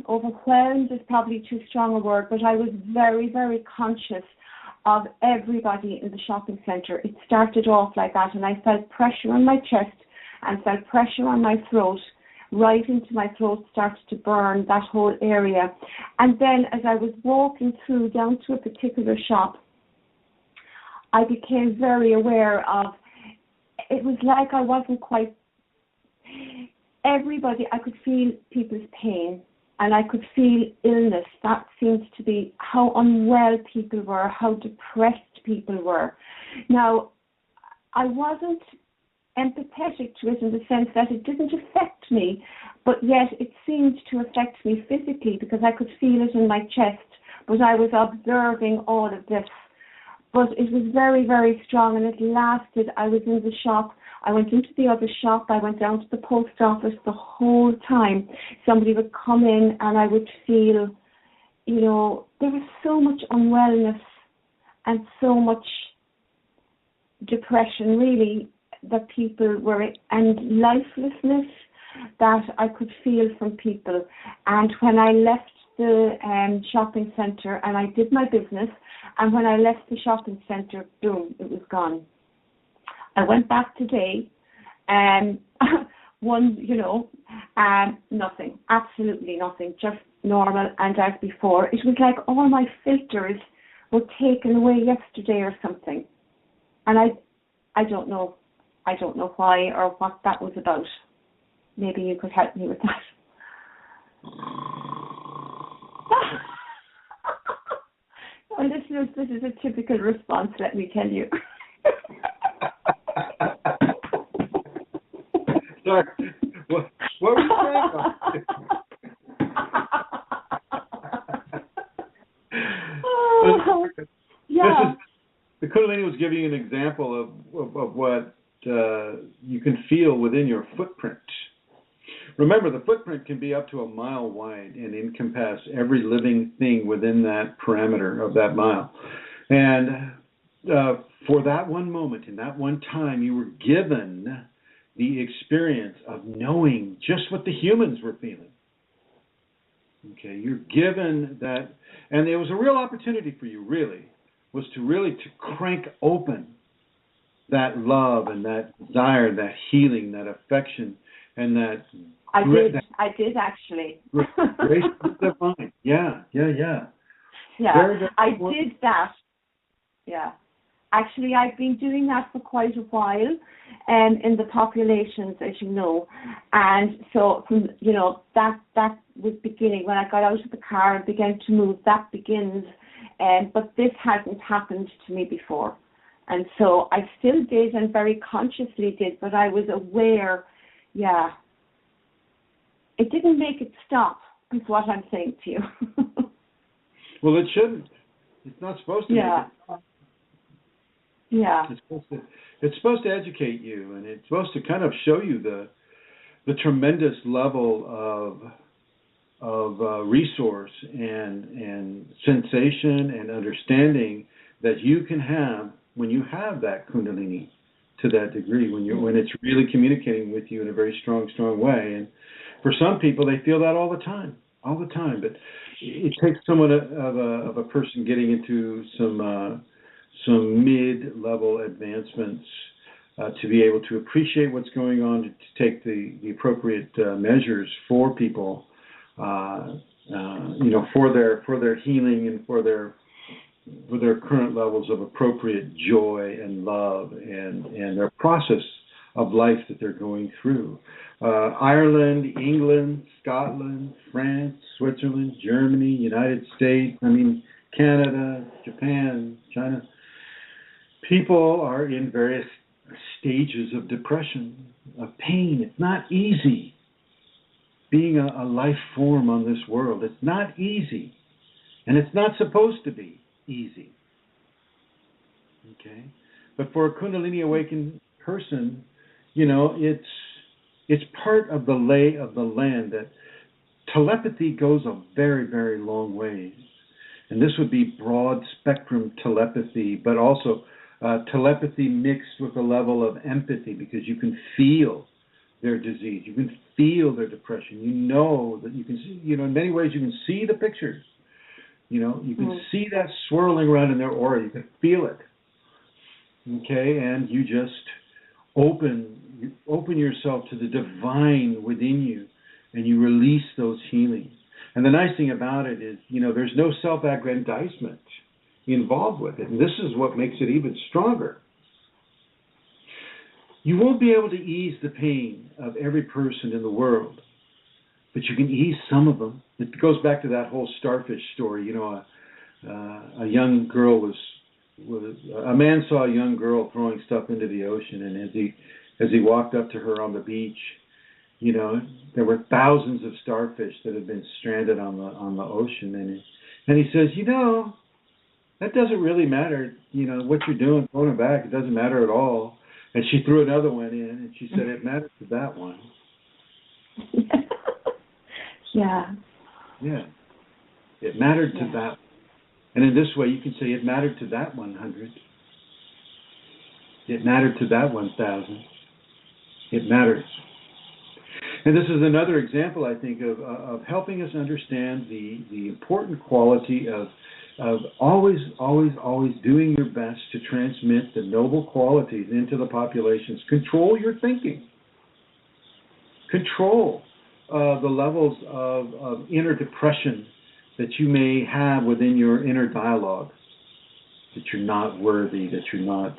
overwhelmed is probably too strong a word, but I was very, very conscious of everybody in the shopping centre. It started off like that, and I felt pressure on my chest and felt pressure on my throat. Right into my throat started to burn, that whole area. And then as I was walking through down to a particular shop, I became very aware of, it was like I wasn't quite, everybody, I could feel people's pain. And I could feel illness. That seems to be how unwell people were, how depressed people were. Now, I wasn't empathetic to it in the sense that it didn't affect me, but yet it seemed to affect me physically because I could feel it in my chest, but I was observing all of this. But it was very, very strong, and it lasted. I was in the shop. I went into the other shop. I went down to the post office the whole time. Somebody would come in, and I would feel, there was so much unwellness and so much depression, really, that people were, and lifelessness that I could feel from people. And when I left the shopping centre, and I did my business, and when I left the shopping centre, boom, it was gone. I went back today, and nothing, absolutely nothing, just normal and as before. It was like all my filters were taken away yesterday or something, and I don't know why or what that was about. Maybe you could help me with that. Well, listeners, this is a typical response, let me tell you. Sorry, what were you saying? Yeah. The Kunalini was giving you an example of what you can feel within your footprint. Remember, the footprint can be up to a mile wide and encompass every living thing within that parameter of that mile. And for that one moment, in that one time, you were given the experience of knowing just what the humans were feeling. Okay, you're given that, and it was a real opportunity for you, really, was to crank open that love and that desire, that healing, that affection, and that I did actually. Grace divine. Yeah. Yeah, Very, very I did that. Yeah. Actually, I've been doing that for quite a while in the populations, as you know. And so, that was beginning. When I got out of the car and began to move, that begins. But this hasn't happened to me before. And so I still did and very consciously did, but I was aware, it didn't make it stop, is what I'm saying to you. Well, it shouldn't. It's not supposed to make it stop. Yeah. It's supposed to educate you, and it's supposed to kind of show you the tremendous level of resource and sensation and understanding that you can have when you have that Kundalini to that degree, when it's really communicating with you in a very strong way. And for some people, they feel that all the time. But it takes someone of a person getting into some mid-level advancements to be able to appreciate what's going on, to take the appropriate measures for people, for their healing and for their current levels of appropriate joy and love and their process of life that they're going through. Ireland, England, Scotland, France, Switzerland, Germany, United States, Canada, Japan, China. People are in various stages of depression, of pain. It's not easy being a life form on this world. It's not easy. And it's not supposed to be easy. Okay? But for a Kundalini awakened person, it's part of the lay of the land that telepathy goes a very, very long ways. And this would be broad spectrum telepathy, but also telepathy mixed with a level of empathy, because you can feel their disease, you can feel their depression, that you can see, in many ways you can see the pictures, you can see that swirling around in their aura, you can feel it, okay, and you just open yourself to the divine within you, and you release those healings. And the nice thing about it is, there's no self-aggrandizement involved with it. And this is what makes it even stronger. You won't be able to ease the pain of every person in the world, but you can ease some of them. It goes back to that whole starfish story. A young girl a man saw a young girl throwing stuff into the ocean, and as he walked up to her on the beach, there were thousands of starfish that had been stranded on the ocean, and he says, that doesn't really matter, what you're doing, throwing it back, it doesn't matter at all. And she threw another one in, and she said, it mattered to that one. Yeah. Yeah. It mattered to that. And in this way, you can say it mattered to that 100. It mattered to that 1,000. It matters. And this is another example, I think, of helping us understand the important quality of always doing your best to transmit the noble qualities into the populations. Control your thinking. Control the levels of inner depression that you may have within your inner dialogue. That you're not worthy, that you're not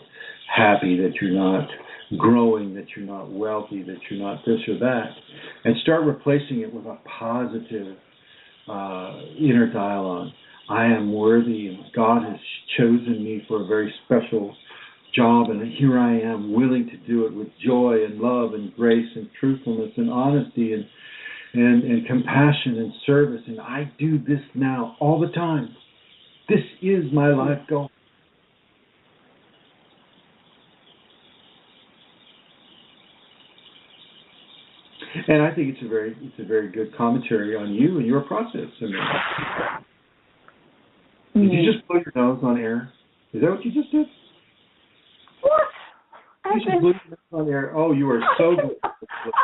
happy, that you're not growing, that you're not wealthy, that you're not this or that. And start replacing it with a positive inner dialogue. I am worthy, and God has chosen me for a very special job, and here I am willing to do it with joy and love and grace and truthfulness and honesty and compassion and service, and I do this now all the time. This is my life goal. And I think it's a very good commentary on you and your process. I mean, did you just blow your nose on air? Is that what you just did? What? You just blew your nose on air. Oh, you are so good.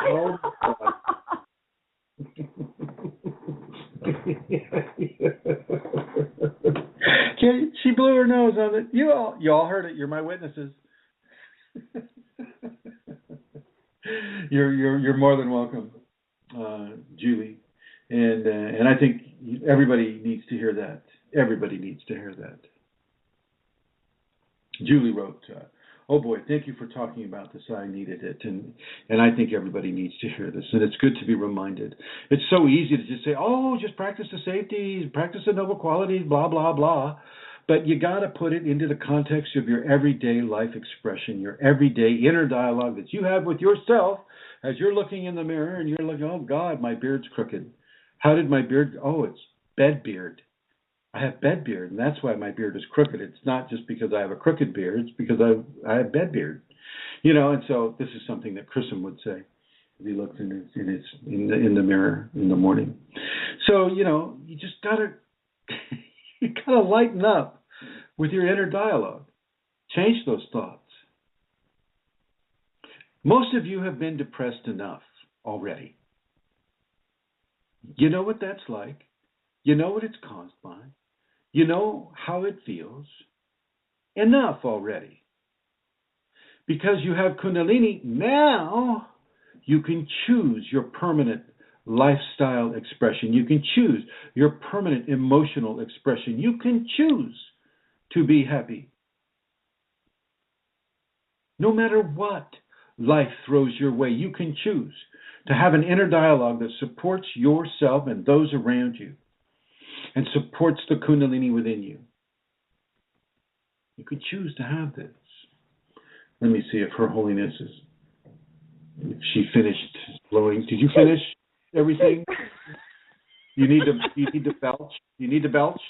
Oh, my God. She blew her nose on it. You all heard it. You're my witnesses. You're more than welcome, Julie, and I think everybody needs to hear that. Everybody needs to hear that. Julie wrote, "Oh boy, thank you for talking about this. I needed it, and I think everybody needs to hear this. And it's good to be reminded. It's so easy to just say, oh, just practice the safeties, practice the noble qualities, blah blah blah." But you got to put it into the context of your everyday life expression, your everyday inner dialogue that you have with yourself as you're looking in the mirror and you're like, oh, God, my beard's crooked. How did my beard? Oh, it's bed beard. I have bed beard, and that's why my beard is crooked. It's not just because I have a crooked beard. It's because I have bed beard. And so this is something that Chrism would say if he looked in the mirror in the morning. So, you just got to... You got to lighten up with your inner dialogue. Change those thoughts. Most of you have been depressed enough already. You know what that's like. You know what it's caused by. You know how it feels. Enough already. Because you have Kundalini, now you can choose your permanent lifestyle expression. You can choose your permanent emotional expression. You can choose to be happy. No matter what life throws your way, you can choose to have an inner dialogue that supports yourself and those around you and supports the Kundalini within you. You can choose to have this. Let me see if Her Holiness if she finished blowing. Did you finish everything? You need to belch. You need to belch.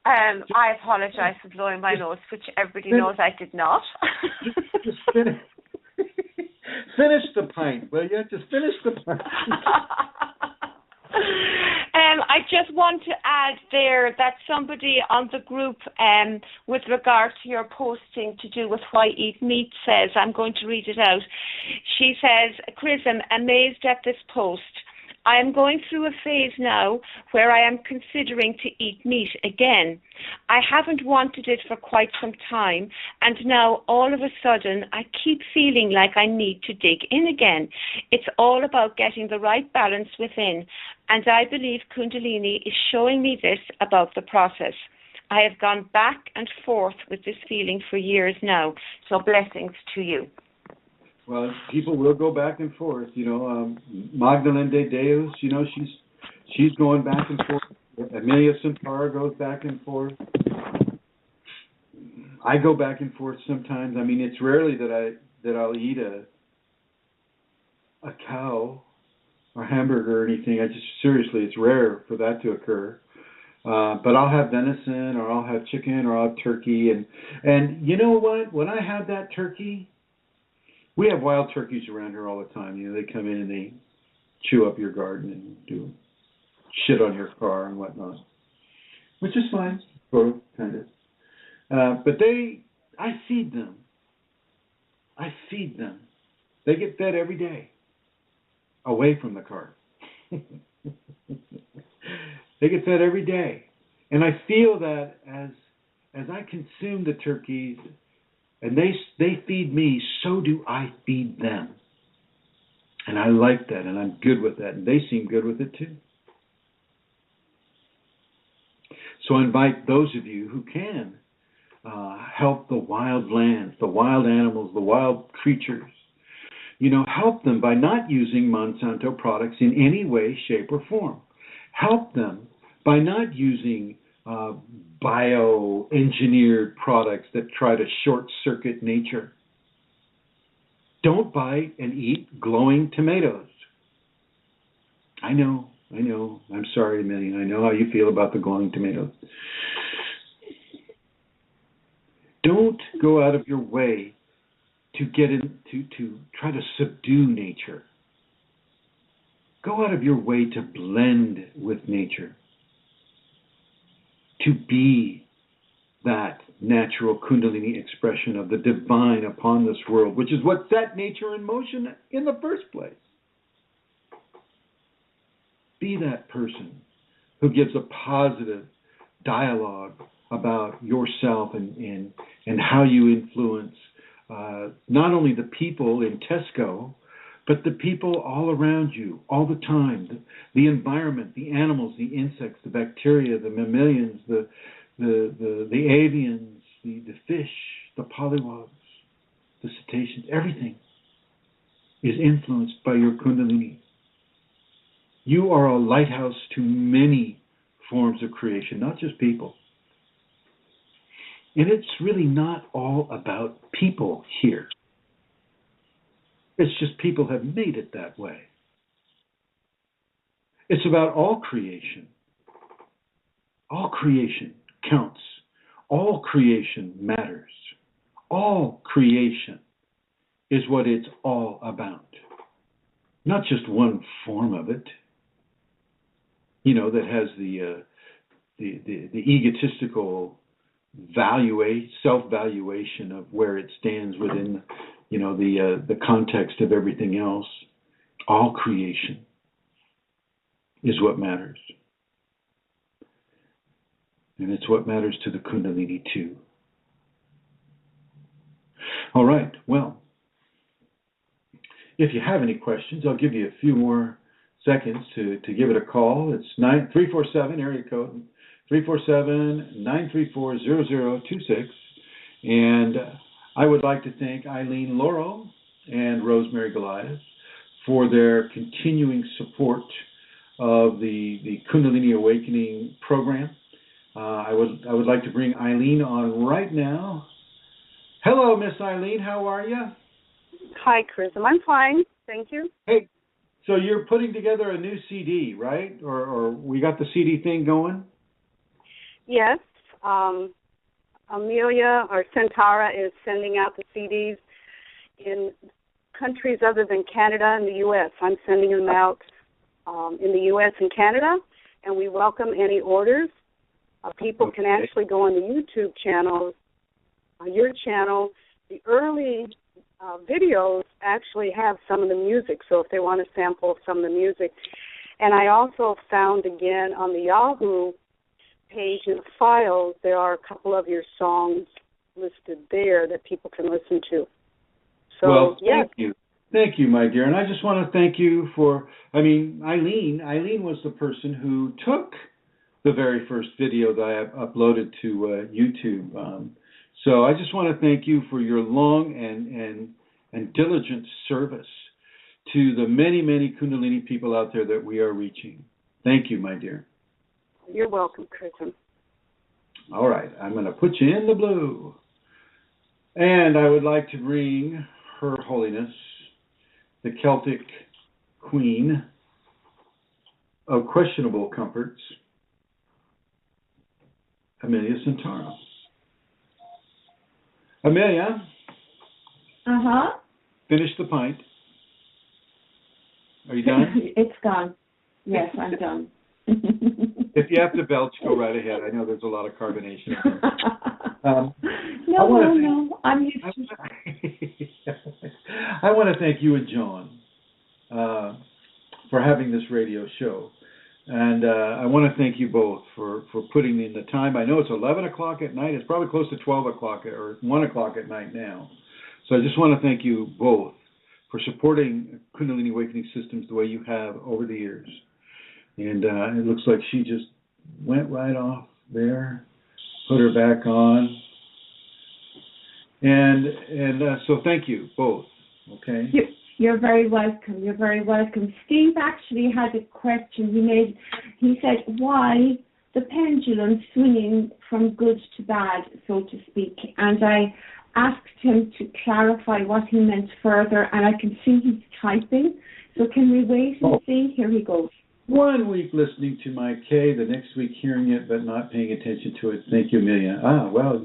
I apologize for blowing my nose, which everybody knows I did not. Just finish the pint, will you? Just finish the pint. I just want to add there that somebody on the group, with regard to your posting to do with why eat meat, says, I'm going to read it out. She says, Chrism, amazed at this post. I am going through a phase now where I am considering to eat meat again. I haven't wanted it for quite some time, and now all of a sudden I keep feeling like I need to dig in again. It's all about getting the right balance within, and I believe Kundalini is showing me this about the process. I have gone back and forth with this feeling for years now, so blessings to you. Well, people will go back and forth. Magdalene de Deus, she's going back and forth. Amelia Centaur goes back and forth. I go back and forth sometimes. I mean, it's rarely that I'll eat a cow or hamburger or anything. Seriously, it's rare for that to occur. But I'll have venison, or I'll have chicken, or I'll have turkey, and you know what? When I have that turkey. We have wild turkeys around here all the time. They come in and they chew up your garden and do shit on your car and whatnot, which is fine, sort of, kind of. But I feed them. They get fed every day, away from the car. They get fed every day, and I feel that as I consume the turkeys. And they feed me, so do I feed them. And I like that, and I'm good with that, and they seem good with it too. So I invite those of you who can help the wild lands, the wild animals, the wild creatures. Help them by not using Monsanto products in any way, shape, or form. Help them by not using bioengineered products that try to short-circuit nature. Don't buy and eat glowing tomatoes. I know. I'm sorry, Amelia. I know how you feel about the glowing tomatoes. Don't go out of your way to get in, to try to subdue nature. Go out of your way to blend with nature, to be that natural Kundalini expression of the divine upon this world, which is what set nature in motion in the first place. Be that person who gives a positive dialogue about yourself and how you influence not only the people in Tesco, but the people all around you, all the time, the environment, the animals, the insects, the bacteria, the mammalians, the avians, the fish, the polywogs, the cetaceans, everything is influenced by your Kundalini. You are a lighthouse to many forms of creation, not just people. And it's really not all about people here. It's just people have made it that way. It's about all creation. All creation counts. All creation matters. All creation is what it's all about. Not just one form of it, that has the egotistical self-valuation of where it stands within, the context of everything else. All creation is what matters. And it's what matters to the Kundalini too. All right, well, if you have any questions, I'll give you a few more seconds to give it a call. It's 347 area code 347-934-0026. And I would like to thank Eileen Laurel and Rosemary Goliath for their continuing support of the Kundalini Awakening program. I would like to bring Eileen on right now. Hello, Miss Eileen. How are you? Hi, Chrism. I'm fine. Thank you. Hey, so you're putting together a new CD, right? Or we got the CD thing going? Yes. Amelia or Centara is sending out the CDs in countries other than Canada and the U.S. I'm sending them out in the U.S. and Canada, and we welcome any orders. People can actually go on the YouTube channel, your channel. The early videos actually have some of the music, so if they want to sample some of the music. And I also found again on the Yahoo page in the files, there are a couple of your songs listed there that people can listen to. So, well, yes. Thank you. Thank you, my dear. And I just want to thank you for, Eileen was the person who took the very first video that I uploaded to YouTube. So I just want to thank you for your long and diligent service to the many, many Kundalini people out there that we are reaching. Thank you, my dear. You're welcome, Chrism. All right, I'm going to put you in the blue. And I would like to bring Her Holiness, the Celtic Queen of questionable comforts, Amelia Centara. Amelia? Uh-huh. Finish the pint. Are you done? It's gone. Yes, I'm done. If you have to belch, go right ahead. I know there's a lot of carbonation. No, I'm used to I want to thank you and John for having this radio show. And I want to thank you both for putting in the time. I know it's 11 o'clock at night. It's probably close to 12 o'clock or 1 o'clock at night now. So I just want to thank you both for supporting Kundalini Awakening Systems the way you have over the years. And it looks like she just went right off there, put her back on. And so thank you both, okay? You're very welcome. You're very welcome. Steve actually had a question. He said, why the pendulum swinging from good to bad, so to speak? And I asked him to clarify what he meant further, and I can see he's typing. So can we wait and see? Here he goes. 1 week listening to my K, the next week hearing it but not paying attention to it. Thank you, Amelia. Well,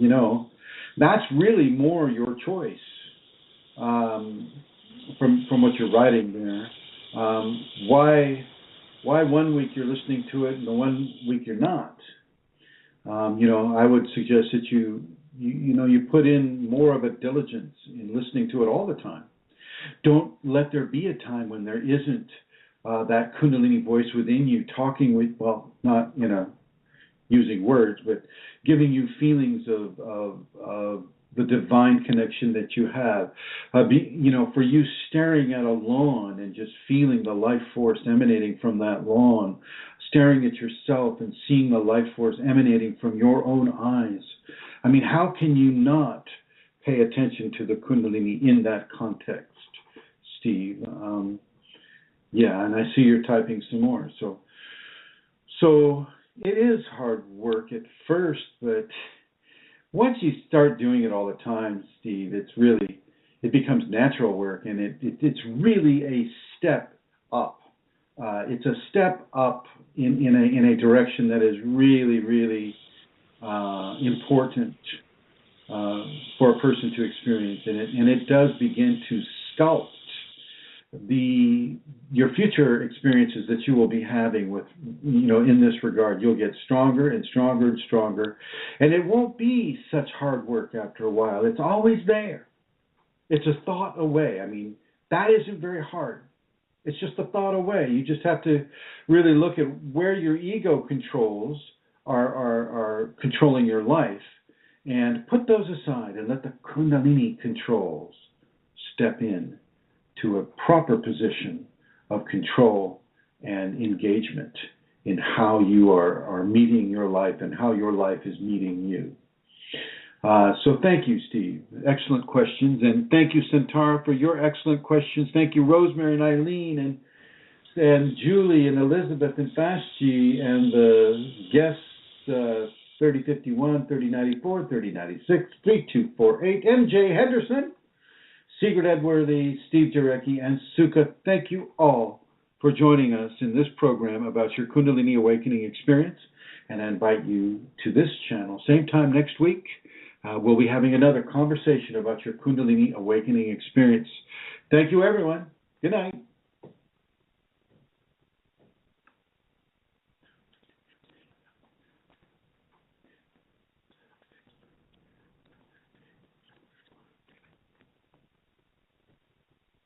that's really more your choice. from what you're writing there. Why 1 week you're listening to it and the 1 week you're not? I would suggest that you put in more of a diligence in listening to it all the time. Don't let there be a time when there isn't that Kundalini voice within you talking with, well, not, using words, but giving you feelings of the divine connection that you have. For you staring at a lawn and just feeling the life force emanating from that lawn, staring at yourself and seeing the life force emanating from your own eyes. I mean, how can you not pay attention to the Kundalini in that context, Steve? And I see you're typing some more. So it is hard work at first, but once you start doing it all the time, Steve, it becomes natural work, and it's really a step up. It's a step up in a direction that is really, really important for a person to experience, and it does begin to sculpt your future experiences that you will be having with, in this regard. You'll get stronger and stronger and stronger, and it won't be such hard work after a while. It's always there. It's a thought away. I mean, that isn't very hard. It's just a thought away. You just have to really look at where your ego controls are controlling your life, and put those aside and let the Kundalini controls step in to a proper position of control and engagement in how you are meeting your life and how your life is meeting you. So thank you, Steve. Excellent questions. And thank you, Centara, for your excellent questions. Thank you, Rosemary and Eileen and Julie and Elizabeth and Fastji and the guests, 3051, 3094, 3096, 3248, MJ Henderson, Sigrid Edworthy, Steve Jarecki, and Suka. Thank you all for joining us in this program about your Kundalini Awakening experience. And I invite you to this channel, same time next week. We'll be having another conversation about your Kundalini Awakening experience. Thank you, everyone. Good night.